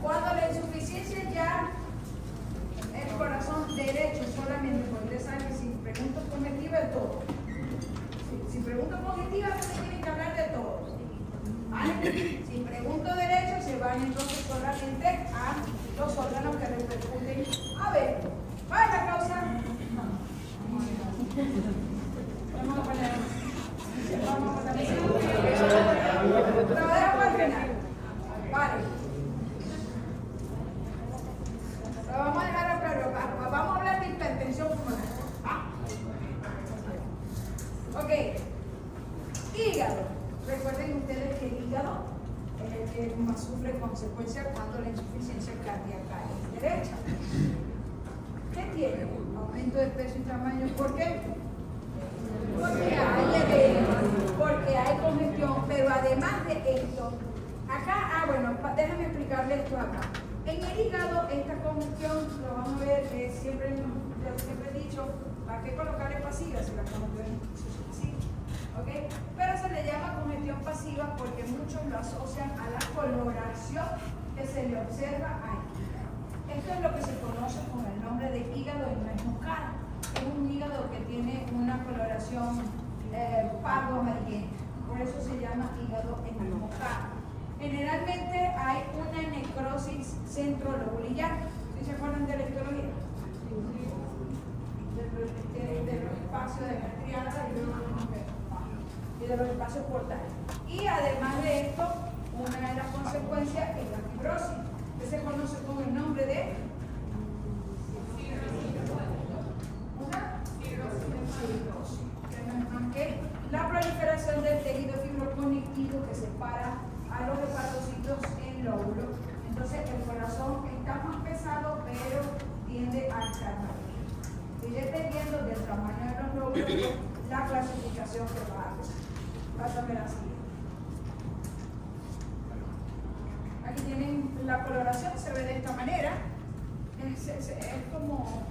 A: Cuando la insuficiencia ya el corazón derecho solamente, porque ustedes saben que si pregunto congestiva es todo. Si pregunto congestiva, ustedes tienen que hablar de todo. ¿Vale? Si pregunto derecho, se van entonces solamente a los órganos que repercuten. A ver, ¿cuál es la causa? Vamos a poner. Vamos a poner. Lo dejo al final. Vale. Lo vamos a dejar a claro. Vamos a hablar de hipertensión pulmonar. Ok. Hígado. Recuerden ustedes que el hígado es el que más sufre consecuencias cuando la insuficiencia cardíaca es derecha. ¿Qué tiene? Aumento de peso y tamaño. ¿Por qué? Porque hay edema, porque hay congestión, pero además de esto, acá, bueno, déjame explicarle esto acá. En el hígado, esta congestión, lo vamos a ver, siempre he dicho, ¿para qué colocarle pasiva si la congestión es pasiva? ¿Okay? Pero se le llama congestión pasiva porque muchos lo asocian a la coloración que se le observa ahí. Esto es lo que se conoce con el nombre de hígado enmasmocado. Es un hígado que tiene una coloración pardo amarillenta. Por eso se llama hígado enmasmocado. Generalmente hay una necrosis centrolobular. ¿Sí se acuerdan de la histología? De los espacios de la triada y de los espacios portales. Y además de esto, una de las consecuencias es la fibrosis, que se conoce con el nombre de una fibrosis, que no es más que la proliferación del tejido fibroconectivo que separa a los hepatocitos en lóbulos. Entonces el corazón está más pesado, pero tiende a estar más bien. Y dependiendo del tamaño de los lóbulos, la clasificación que va a hacer. Pásame la siguiente. Aquí tienen la coloración, se ve de esta manera. Es como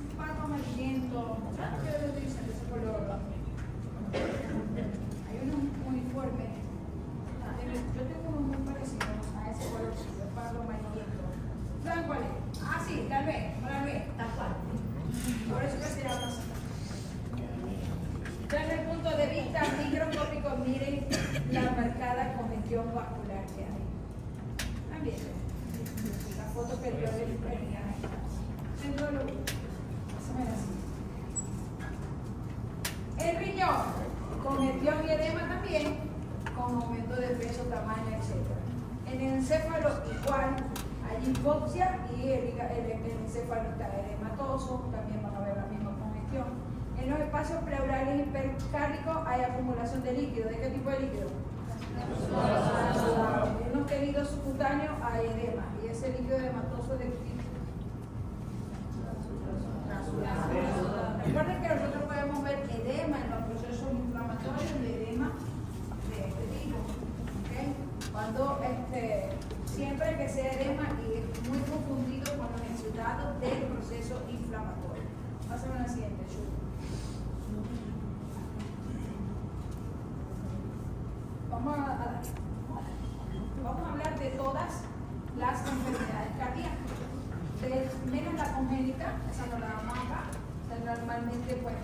A: un pardo amarillento. ¿Qué les dicen de ese color? Hay unos uniformes. Yo tengo unos muy parecidos a ese color, el pardo amarillento. ¿Saben cuál es? Ah, sí, tal vez, tal cual. Por eso que se llama así. Desde el punto de vista microscópico, miren la marcada congestión vascular que hay. También, la foto que yo les ponía dentro de lo el riñón, congestión y edema también, con aumento de peso, tamaño, etc. En el encéfalo igual, hay hipoxia y el encéfalo está edematoso, también van a ver la misma congestión. En los espacios pleurales hipercárdicos hay acumulación de líquido. ¿De qué tipo de líquido? En los tejidos subcutáneos hay edema. ¿Y ese líquido edematoso de qué tipo? Recuerden que nosotros podemos ver edema en los procesos inflamatorios de edema de este tipo. ¿Okay? Cuando siempre que sea edema y es muy confundido con los resultados del proceso inflamatorio. Pásame a la siguiente, Chu. Vamos a hablar de todas las enfermedades cardíacas, menos la congénita, esa no la vamos acá. Normalmente, pues,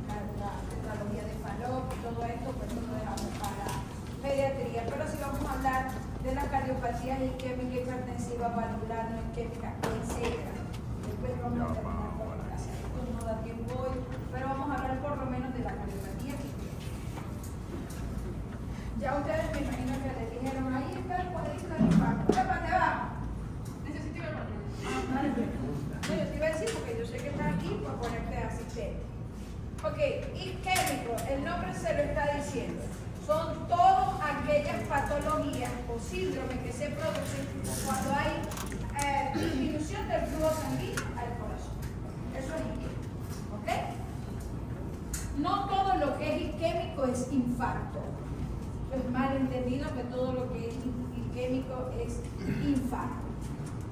A: la tetralogía de Fallot y todo esto, pues no lo dejamos para pediatría. Pero si vamos a hablar de las cardiopatías isquémica, hipertensiva, valvular, no isquémica, etc. Después vamos a terminar con la clase. Esto no da tiempo hoy, pero vamos a hablar por lo menos de la cardiopatía isquémica. Ya ustedes me imagino que les dijeron, ahí está el cuadrito del impacto. ¿Qué parte va? Necesito ir al baño. No, yo te iba a decir porque yo sé que está aquí por ponerte asistente. Ok, isquémico, el nombre se lo está diciendo. Son todas aquellas patologías o síndromes que se producen cuando hay disminución del flujo sanguíneo al corazón. Eso es isquémico. ¿Ok? No todo lo que es isquémico es infarto. Es mal entendido que todo lo que es isquémico es infarto.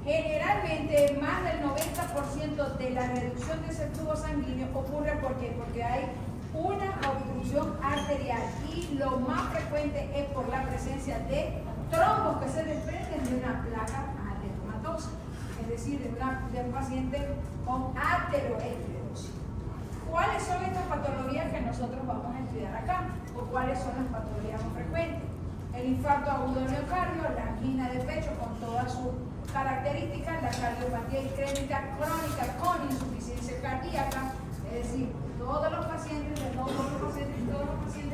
A: Generalmente más del 90% de la reducción de ese flujo sanguíneo ocurre porque hay una obstrucción arterial y lo más frecuente es por la presencia de trombos que se desprenden de una placa ateromatosa, es decir, de un paciente con ateroesclerosis. ¿Cuáles son estas patologías que nosotros vamos a estudiar acá? ¿O cuáles son las patologías más frecuentes? El infarto agudo del miocardio, la angina de pecho con todas sus características, la cardiopatía isquémica crónica con insuficiencia cardíaca, es decir, todos los pacientes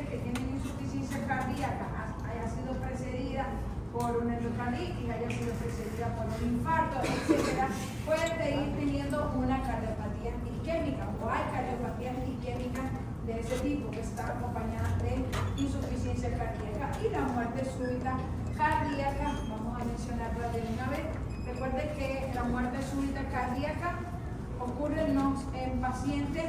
A: que tienen insuficiencia cardíaca haya sido precedida por una endocarditis, haya sido precedida por un infarto, etcétera, pueden ir teniendo una cardiopatía isquémica o hay cardiopatías isquémicas de ese tipo que está acompañada de insuficiencia cardíaca y la muerte súbita cardíaca. Vamos a mencionarla de una vez. Recuerden que la muerte súbita cardíaca ocurre en pacientes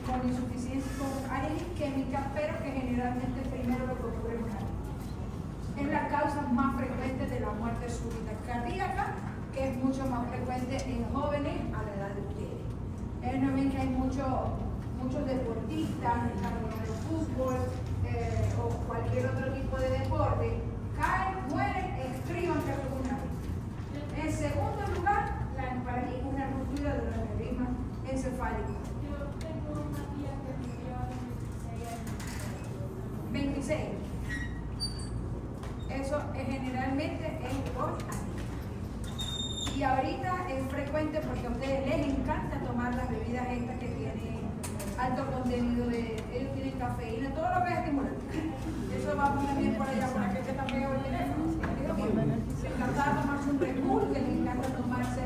A: con insuficiencia, con áreas isquémicas, pero que generalmente primero lo que ocurre es una arritmia. Es la causa más frecuente de la muerte súbita cardíaca, que es mucho más frecuente en jóvenes a la edad de ustedes. No ven que hay muchos deportistas, en el fútbol o cualquier otro tipo de deporte, caen, mueren, escriban que es una arritmia. En segundo lugar, para mí, una ruptura de la aneurisma encefálica.
C: Yo tengo una tía que murió a los
A: 26. Eso generalmente es por arritmia. Y ahorita es frecuente porque a ustedes les encanta tomar las bebidas estas que tienen alto contenido ellos tienen cafeína, todo lo que es estimulante. Eso va muy bien por allá, por aquel que está pegado el teléfono. Les encanta tomarse un Red Bull, que les encanta tomarse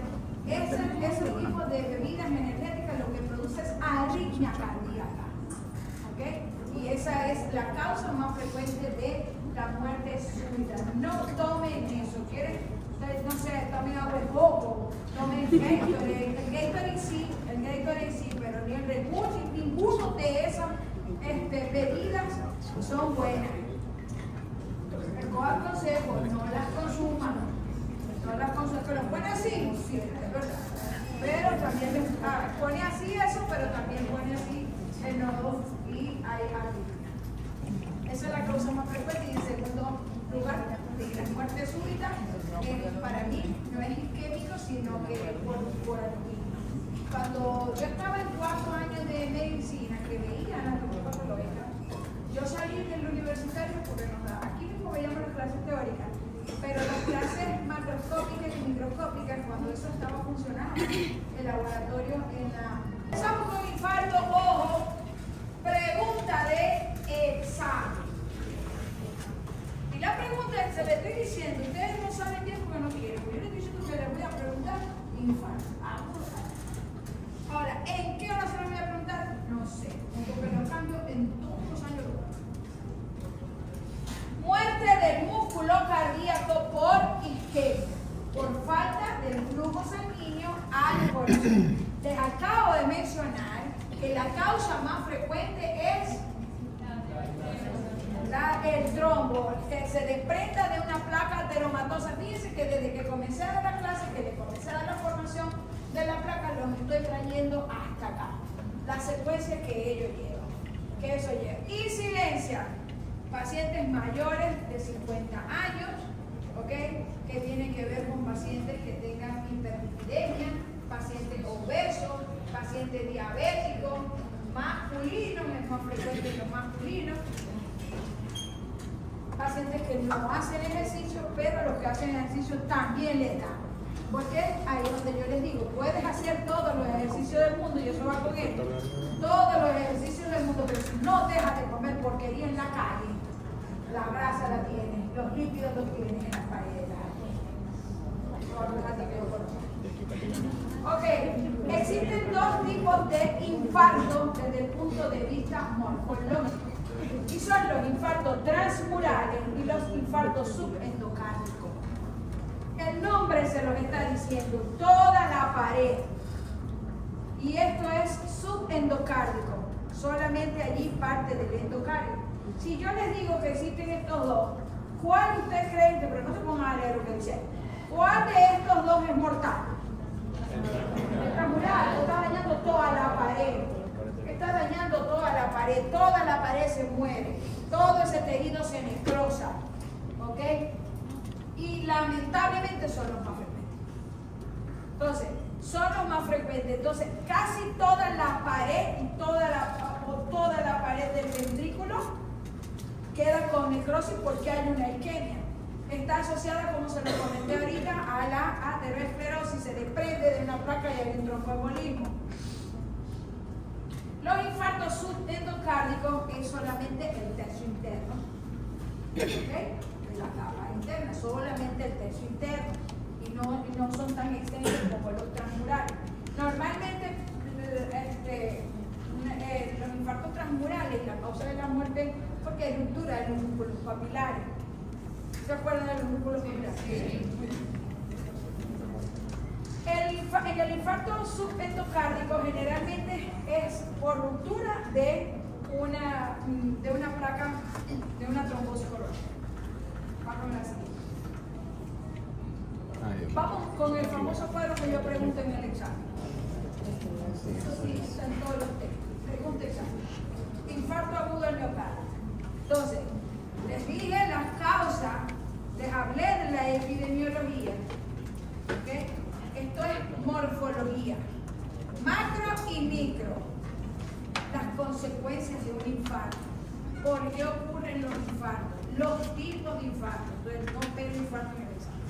A: ese tipo de bebidas energéticas, lo que produce es arritmia cardíaca. ¿Ok? Y esa es la causa más frecuente de la muerte súbita. No tomen eso, ¿quieren? No sé, tomen agua de coco, tomen Gatorade. El Gatorade sí, pero ni el Red Bull, ni ninguno de esas bebidas son buenas. Les cojan consejo, no las consuman. No las consuman, pero pone así, sí, es verdad. Pero también les pone así eso, pero también pone así el nodo y hay arritmia. Esa es la causa más frecuente. Y en segundo lugar, de la muerte súbita, para mí no es isquémico, sino que por arritmia. Cuando yo estaba en 4 años de medicina, que veía anatomía patológica, yo salí del universitario porque aquí mismo veíamos las clases teóricas, pero las clases macroscópicas y microscópicas, cuando eso estaba funcionando, el laboratorio en la... Empezamos con infarto, ojo, pregunta de examen. Y la pregunta es, se le estoy diciendo, ustedes no saben bien porque no quieren, yo les estoy diciendo que les voy a preguntar infarto. Ahora, ¿en qué hora se lo voy a preguntar? No sé, porque lo cambio en todos los años. Muerte del músculo cardíaco por isquemia, por falta del flujo sanguíneo al corazón. Les acabo de mencionar que la causa más frecuente es el trombo, que se desprenda de una placa ateromatosa. Fíjense que desde que comencé a dar la clase, que le comencé a dar la formación de la placa, los estoy trayendo hasta acá. La secuencia que ellos llevan, que eso lleva. Y silencia, pacientes mayores de 50 años, ¿ok? Que tienen que ver con pacientes que tengan hiperlipidemia, pacientes obesos, pacientes diabéticos, masculinos, es más frecuente los masculinos, pacientes que no hacen ejercicio, pero los que hacen ejercicio también les da. Porque ahí es donde yo les digo, puedes hacer todos los ejercicios del mundo, y eso va con esto, todos los ejercicios del mundo, pero si no dejas de comer porquería en la calle, la grasa la tienes, los lípidos los tienes en las paredes. Ok, existen dos tipos de infartos desde el punto de vista morfológico. Y son los infartos transmurales y los infartos subendocárdicos. El nombre se los está diciendo, toda la pared. Y esto es subendocárdico, solamente allí parte del endocardio. Si yo les digo que existen estos dos, ¿cuál ustedes creen, pero no se pongan a leer lo que dice, cuál de estos dos es mortal? El transmural, está dañando toda la pared. Está dañando toda la pared se muere, todo ese tejido se necrosa, ¿ok? Y lamentablemente son los más frecuentes. Entonces, son los más frecuentes. Entonces, casi toda la pared, toda la pared del ventrículo queda con necrosis porque hay una isquemia. Está asociada, como se lo comenté ahorita, a la aterosclerosis, se desprende de una placa y hay un tromboembolismo. Los infartos subendocárdicos es solamente el tercio interno. ¿Okay? La capa interna, solamente el tercio interno. Y no son tan extensos como los transmurales. Normalmente, los infartos transmurales, la causa de la muerte porque hay ruptura en los músculos papilares. ¿Se acuerdan de los músculos papilares? Sí. En el infarto subendocárdico generalmente es por ruptura de una placa, de una trombosis coronariana. Vamos con el famoso cuadro que yo pregunto en el examen. Eso sí, está en todos los textos. Pregunta examen. Infarto agudo del miocardio. Entonces, les dije las causas, les hablé de la epidemiología. ¿Okay? Esto es morfología. Macro y micro. Las consecuencias de un infarto. ¿Por qué ocurren los infartos? Los tipos de infartos. Entonces, no pedí infarto en el examen.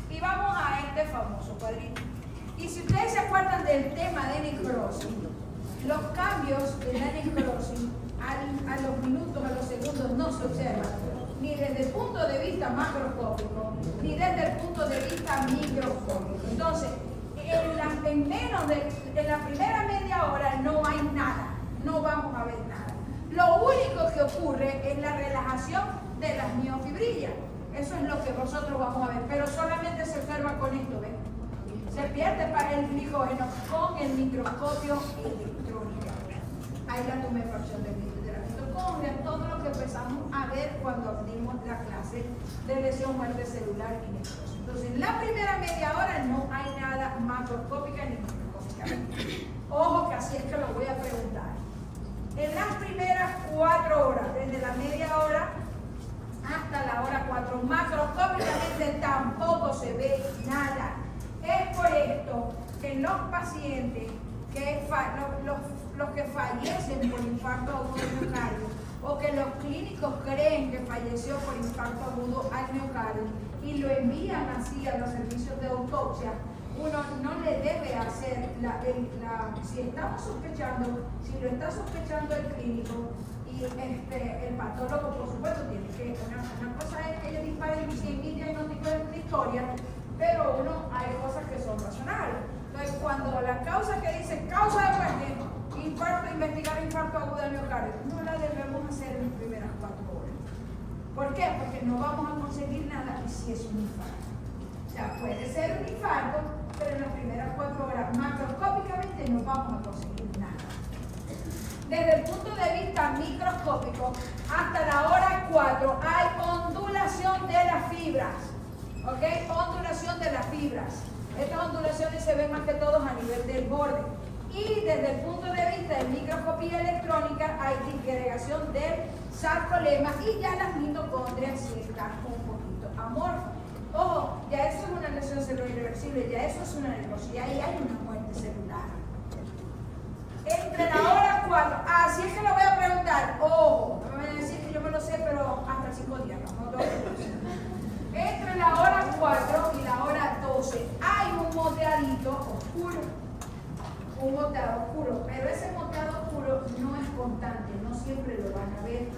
A: Y vamos a este famoso cuadrito. Y si ustedes se acuerdan del tema de necrosis, los cambios de la necrosis a los minutos, a los segundos no se observan, ni desde el punto de vista macroscópico, ni desde el punto de vista microscópico. Entonces, en menos de la primera media hora no hay nada, no vamos a ver nada. Lo único que ocurre es la relajación de las miofibrillas. Eso es lo que nosotros vamos a ver, pero solamente se observa con esto, ¿ven? Se pierde para el glicógeno con el microscopio electrónico. Hay la tumefacción de la mitocondria, todo lo que empezamos a ver cuando dimos la clase de lesión, muerte celular y necrosis. Entonces, en la primera media hora no hay nada macroscópica ni microscópicamente. Ojo que así es que lo voy a preguntar. En las primeras 4 horas, desde la media hora hasta la hora 4, macroscópicamente tampoco se ve nada. Es por esto que los pacientes, los que fallecen por infarto agudo al miocardio, o que los clínicos creen que falleció por infarto agudo al miocardio y lo envían así a los servicios de autopsia, uno no le debe hacer si estamos sospechando, si lo está sospechando el clínico y el patólogo, por supuesto, tiene que, una cosa es que ellos disparen 100.000 diagnósticos de una historia, pero hay cosas que son razonables. Entonces, cuando la causa que dice causa de muerte, infarto, investigar infarto agudo del miocardio, no la debemos hacer en las primeras 4 horas. ¿Por qué? Porque no vamos a conseguir nada si es un infarto. O sea, puede ser un infarto, pero en las primeras 4 horas macroscópicamente no vamos a conseguir nada. Desde el punto de vista microscópico, hasta la hora 4 hay ondulación de las fibras. ¿Ok? Ondulación de las fibras. Estas ondulaciones se ven más que todo a nivel del borde. Y desde el punto de vista de microscopía electrónica hay disgregación del sarcolema y ya las mitocondrias sí están un poquito amorfas. Ojo, ya eso es una lesión celular irreversible, ya eso es una necrosis, y ahí hay una muerte celular. Entre la hora 4, así es que lo voy a preguntar, ojo, no me van a decir que yo me lo sé, pero hasta 5 días, no todo. Entre la hora 4 y la hora 12 hay un moteadito oscuro, un moteado oscuro, pero ese moteado oscuro no es constante, no siempre lo van a ver.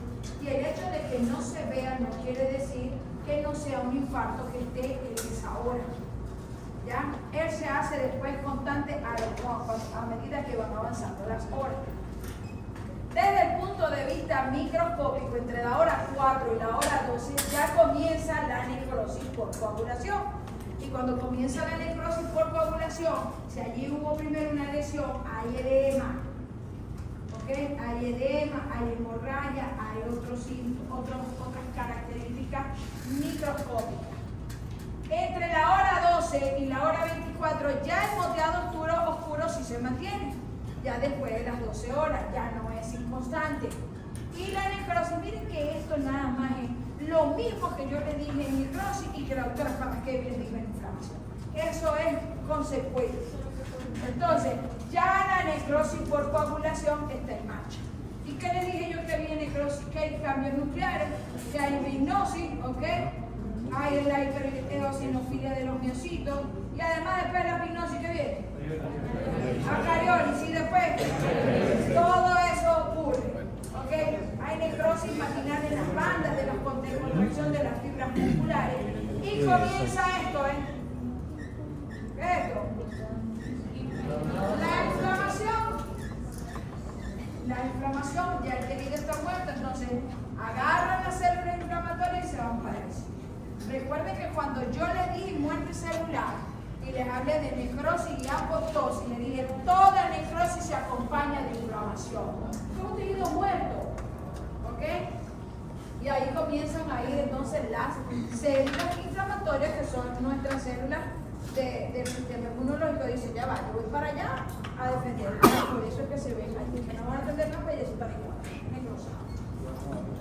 A: Y el hecho de que no se vea no quiere decir que no sea un infarto que esté en esa hora. ¿ya? Él se hace después constante a medida que van avanzando las horas. Desde el punto de vista microscópico, entre la hora 4 y la hora 12 ya comienza la necrosis por coagulación. Y cuando comienza la necrosis por coagulación, si allí hubo primero una lesión, hay edema. ¿Ok? Hay edema, hay hemorragia, hay otras características microscópicas. Entre la hora 12 y la hora 24 ya el moteado oscuro sí se mantiene. Ya después de las 12 horas, ya no es inconstante. Y la necrosis, miren que esto nada más es lo mismo que yo le dije en necrosis y que la doctora Pamasquevi les dijo en inflamación. Eso es consecuencia. Entonces, ya la necrosis por coagulación está en marcha. ¿Y qué les dije yo que había necrosis? Que hay cambios nucleares, que hay vignosis, ¿ok? Hay la hipereosinofilia de los miocitos, y además después la vignosis que viene. Acariólisis, y después todo eso ocurre, ¿ok? Hay necrosis matinal en las bandas de la contracción de las fibras musculares, y comienza esto, esto. La inflamación, ya el tejido está muerto, entonces agarran las células inflamatorias y se van para eso. Recuerden que cuando yo les dije muerte celular y les hablé de necrosis y apoptosis, les dije toda necrosis se acompaña de inflamación. Es un tejido muerto, ¿ok? Y ahí comienzan a ir entonces las células inflamatorias, que son nuestras células del sistema inmunológico. Dicen, ya va, yo voy para allá a defender. Por eso es que se ven aquí, que no van a atender las bellas para igual, necrosado.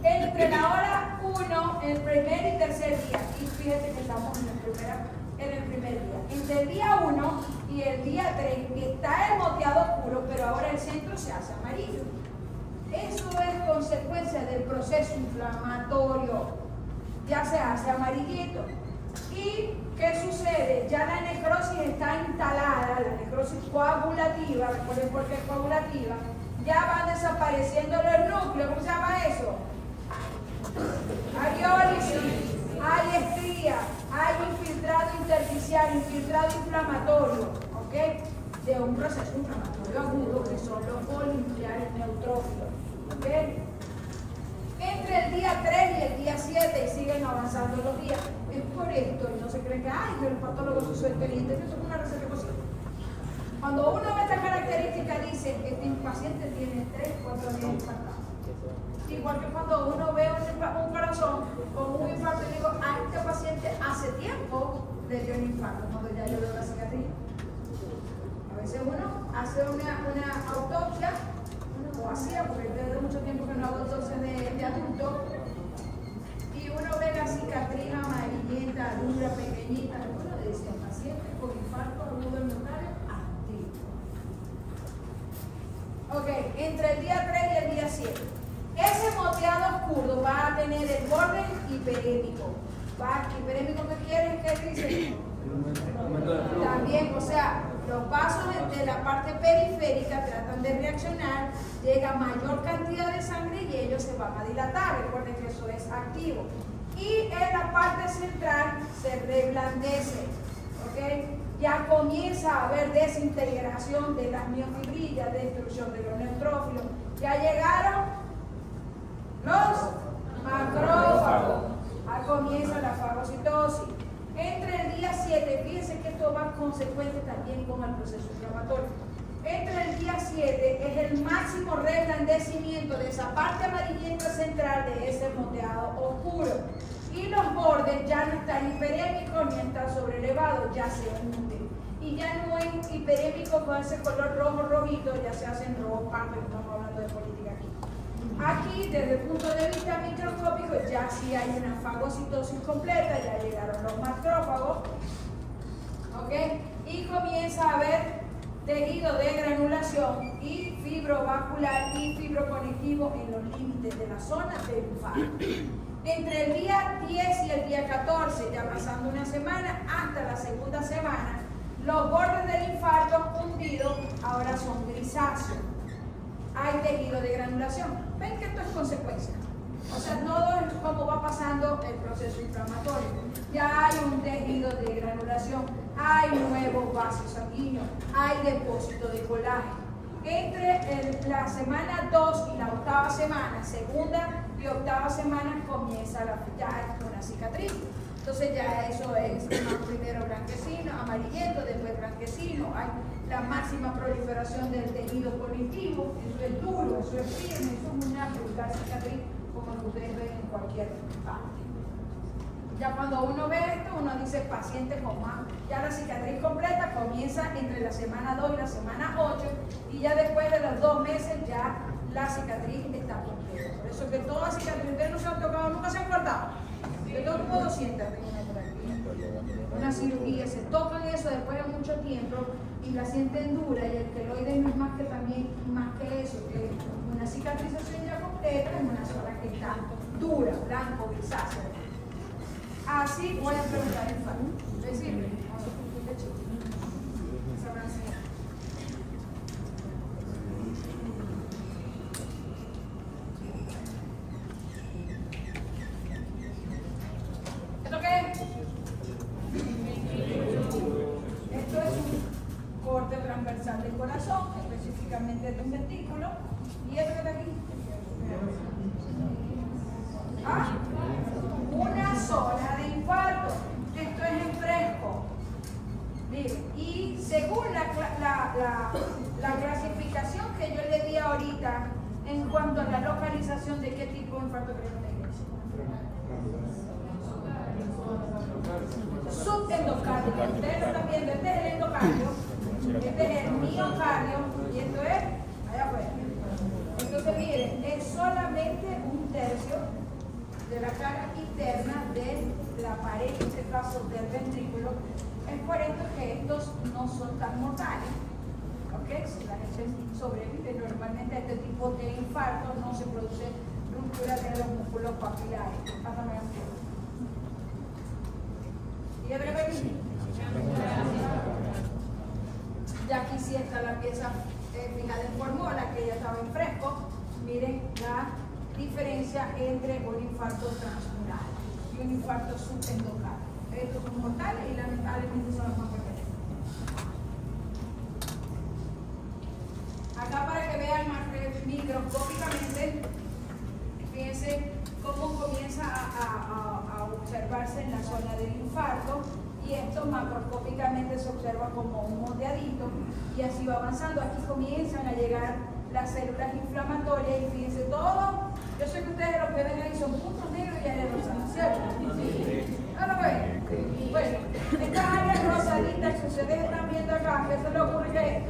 A: Entre la hora 1, el primer y tercer día, y fíjate que estamos en el primer día. Entre el día 1 y el día 3 está el moteado oscuro, pero ahora el centro se hace amarillo. Eso es consecuencia del proceso inflamatorio. Ya se hace amarillito. ¿Y qué sucede? Ya la necrosis está instalada, la necrosis coagulativa, recuerden por qué es coagulativa, ya van desapareciendo los núcleos. ¿Cómo se llama eso? Ariólisis, hay estría, hay infiltrado intersticial, infiltrado inflamatorio, ¿ok? De un proceso inflamatorio agudo que son los polinucleares neutrófilos, ¿ok? Entre el día 3 y el día 7 y siguen avanzando los días. Es por esto, y no se creen que, ay, que los patólogos son súper inteligentes, eso es una receta posible. Cuando uno ve esta característica, dice que este paciente tiene 3, 4 días infartados. Igual que cuando uno ve un corazón con un infarto y digo, a este paciente hace tiempo le dio un infarto, cuando ya yo veo la cicatriz. A veces uno hace una autopsia, o hacía, porque desde mucho tiempo que no hago autopsia de adulto, y uno ve la cicatriz amarillenta, dura, pequeñita, uno le dice, paciente con infarto agudo miocardio activo. Ok, entre el día 3 y el día 7. Ese moteado oscuro va a tener el borde hiperémico. ¿Hiperémico qué quiere? ¿Qué dice? También, o sea, los vasos de la parte periférica tratan de reaccionar, llega mayor cantidad de sangre y ellos se van a dilatar. Recuerden que eso es activo. Y en la parte central se reblandece, ¿ok? Ya comienza a haber desintegración de las miofibrillas, destrucción de los neutrófilos. Ya llegaron los macrófagos. Ahí comienza la fagocitosis. Entre el día 7, fíjense que esto va consecuente también con el proceso inflamatorio. Entre el día 7 es el máximo reblandecimiento de esa parte amarillenta central de ese moteado oscuro. Y los bordes ya no están hiperémicos ni están sobrelevados, ya se hunden. Y ya no es hiperémico con ese color rojo rojito, ya se hacen rojos pardo, estamos hablando de política aquí. Aquí, desde el punto de vista microscópico, ya sí hay una fagocitosis completa, ya llegaron los macrófagos, ¿ok? Y comienza a haber tejido de granulación y fibrovascular y fibroconectivo en los límites de la zona del infarto. Entre el día 10 y el día 14, ya pasando una semana, hasta la segunda semana, los bordes del infarto hundidos ahora son grisáceos. Hay tejido de granulación. Ven que esto es consecuencia. O sea, todo es como va pasando el proceso inflamatorio. Ya hay un tejido de granulación. hay nuevos vasos sanguíneos, hay depósito de colágeno. Entre la semana 2 y la octava semana, segunda y octava semana, comienza ya una cicatriz. Entonces ya eso es primero blanquecino, amarillento, después blanquecino, hay la máxima proliferación del tejido conectivo, eso es duro, eso es firme, eso es una vulgar cicatriz como ustedes ven en cualquier parte. Ya cuando uno ve esto, uno dice paciente con más. Ya la cicatriz completa comienza entre la semana 2 y la semana 8 y ya después de los 2 meses ya la cicatriz está completa. Por eso que todas las cicatrices, ustedes no se han tocado, nunca se han cortado. Yo tengo como 200 tengo una por aquí. Una cirugía, se tocan eso después de mucho tiempo y la sienten dura y el queloide no es más que también, más que eso, que una cicatrización ya completa es una zona que está dura, blanco, grisáceo. Así voy a preguntar en falta. ¿Le sirve? ¿Esto qué es? Esto es un corte transversal del corazón, específicamente de un ventículo. ¿Y esto que está aquí? ¿Ah? Una zona de infarto. Esto es en fresco. Miren, y según la clasificación que yo le di ahorita en cuanto a la localización de qué tipo de infarto creo que tengo. Subendocardio. Ustedes lo están viendo, este es el endocardio, este es el miocardio y esto es allá afuera. Entonces miren, es solamente 1/3 de la cara interna de la pared, en este caso del ventrículo. Es por esto que estos no son tan mortales. ¿Ok? Si la gente sobrevive normalmente a este tipo de infarto, no se produce ruptura de los músculos papilares. Pásame la mano. ¿Y ya ven? Ya aquí sí está la pieza fijada en formol, que ya estaba en fresco. Miren la diferencia entre un infarto transmural y un infarto subendocardio. Estos son mortales y lamentablemente son los más frecuentes. Acá para que vean más microscópicamente, fíjense cómo comienza a observarse en la zona del infarto y esto macroscópicamente se observa como un moteadito y así va avanzando. Aquí comienzan a llegar las células inflamatorias y fíjense todo. Yo sé que ustedes lo que ven ahí son puntos negros y áreas rosadas, ¿cierto? ¿No lo ven? Bueno, estas áreas rosaditas que ustedes están viendo acá, ¿qué se le ocurre que es?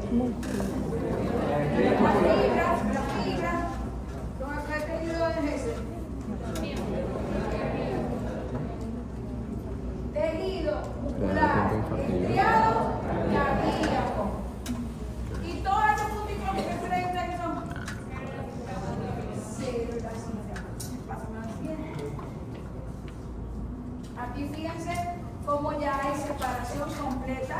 A: Las fibras, ¿qué tejido es ese? Tejido muscular, estriado, cardíaco. Y todos estos puntitos que se ven que son células inflamatorias. Pásame al siguiente. Aquí fíjense cómo ya hay separación completa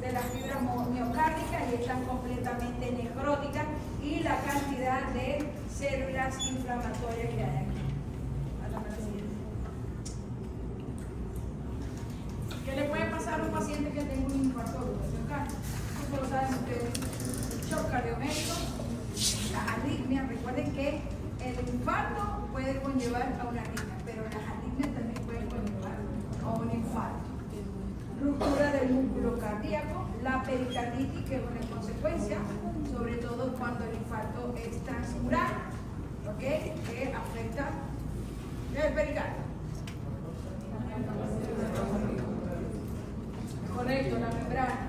A: de las fibras miocárdicas y están completamente necróticas y la cantidad de células inflamatorias que hay aquí. Pásame al siguiente. ¿Qué le puede pasar a un paciente que tenga un infarto agudo de miocardio? Eso lo saben ustedes. Shock cardiométrico, las arritmias. Recuerden que el infarto puede conllevar a una arritmia, pero las arritmias también pueden conllevar a un infarto. Ruptura del músculo cardíaco, la pericarditis, que es una consecuencia, sobre todo cuando el infarto es transmural, ¿ok? Que afecta el pericardio. Correcto, la membrana.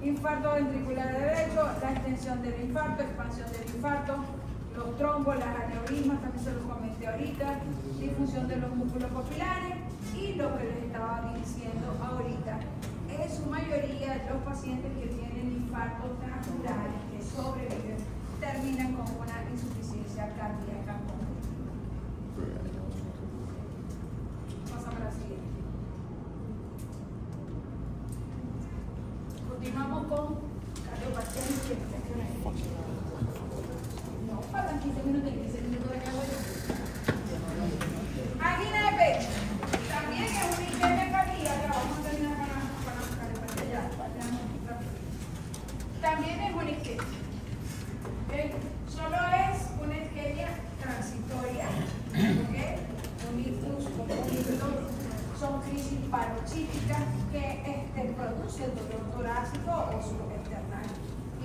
A: Infarto ventricular derecho, la extensión del infarto, expansión del infarto, los trombos, las aneurismas, también se los comenté ahorita, disfunción de los músculos papilares y lo que les estaba diciendo ahorita. En su mayoría, los pacientes que tienen infartos transmurales, que sobreviven, terminan con una insuficiencia cardíaca completa. Pasamos a la siguiente. Continuamos con cardiopatía y no, faltan 15 minutos y 15 minutos de acabo yo. Angina de pecho. También es una isquemia cardíaca. Vamos a terminar acá. también es una isquemia. ¿Okay? Solo es una isquemia transitoria. ¿Okay? Un ictus, un ictus, son crisis paroxísticas que produce el dolor torácico o subesternal.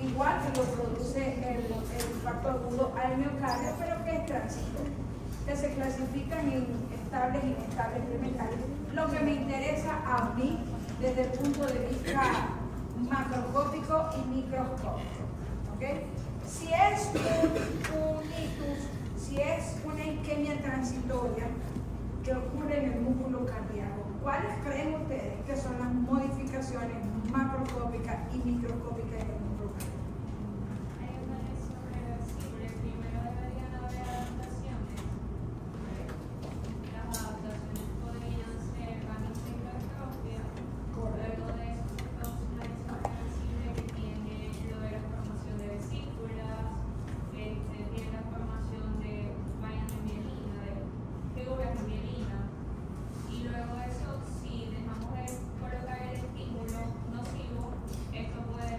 A: Igual que lo produce el infarto agudo al miocardio, pero que es transitorio, que se clasifican en estables, inestables, incrementales. Lo que me interesa a mí desde el punto de vista macroscópico y microscópico. ¿Okay? Si es un ictus, si es una isquemia transitoria que ocurre en el músculo cardíaco, ¿cuáles creen ustedes que son las modificaciones macroscópicas y microscópicas en el músculo cardíaco?
C: Hay una lesión reversible. Primero deberían haber adaptaciones. Las adaptaciones podrían ser vanitis y hipertrofia. Luego de eso se produce una lesión reversible que tiene lo de la formación de vesículas, tiene la formación de vallas de mielina, de figuras de mielina. Y luego de eso, si dejamos de colocar el estímulo nocivo, esto puede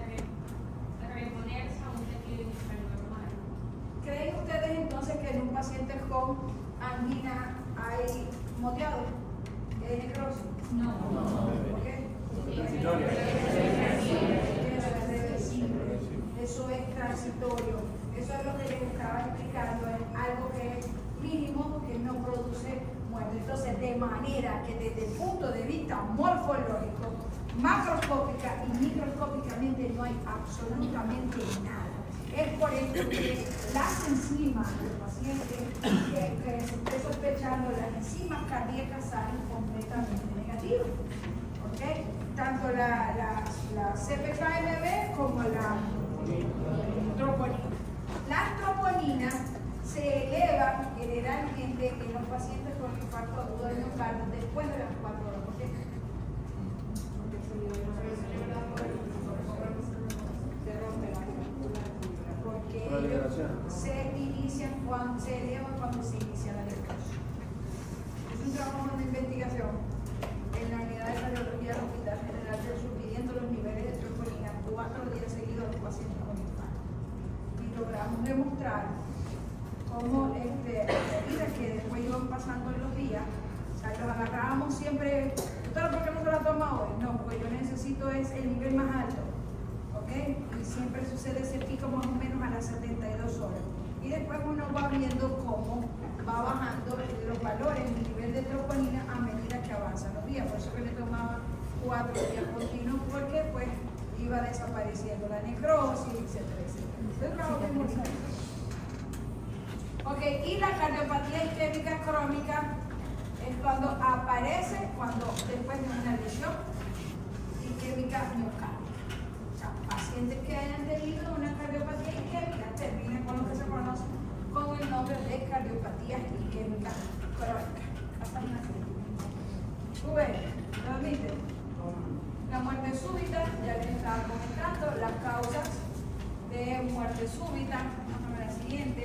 C: reponerse a un tejido inicial normal.
A: ¿Creen ustedes entonces que en un paciente con angina hay moteado? ¿Hay necrosis?
C: No.
A: ¿Por qué? Es reversible. Eso es transitorio. Eso es lo que les estaba explicando. Es algo que es mínimo, que no produce muerte. Entonces, de manera que desde el punto de vista morfológico, macroscópica y microscópicamente no hay absolutamente nada. Es por esto que las enzimas del paciente que se esté sospechando, las enzimas cardíacas salen completamente negativas. ¿Okay? Tanto la CPK-MB como la troponina. Las troponinas se elevan generalmente en los pacientes con infarto agudo del miocardio después de las 4 horas. ¿Por qué? Porque ellos se inician se elevan cuando se inicia la necrosis. Es un trabajo de investigación en la unidad de cardiología del Hospital General del Sur, midiendo los niveles de troponina 4 días seguidos de los pacientes con infarto. Y logramos demostrar cómo a medida que después iban pasando los días, o sea, los agarrábamos siempre. ¿Pero por qué no se la toma hoy? No, porque yo necesito es el nivel más alto. ¿Ok? Y siempre sucede ese pico más o menos a las 72 horas. Y después uno va viendo cómo va bajando los valores, el nivel de troponina a medida que avanzan los días. Por eso que le tomaba 4 días continuos, porque pues iba desapareciendo la necrosis, etcétera, etcétera. Entonces, trabajo muy bonito. Ok, y la cardiopatía isquémica crónica es cuando aparece, después de una lesión isquémica miocárdica. O sea, pacientes que hayan tenido una cardiopatía isquémica terminan con lo que se conoce con el nombre de cardiopatía isquémica crónica. ¿Lo admiten? La muerte súbita, ya les estaba comentando, las causas de muerte súbita, vamos a ver la siguiente.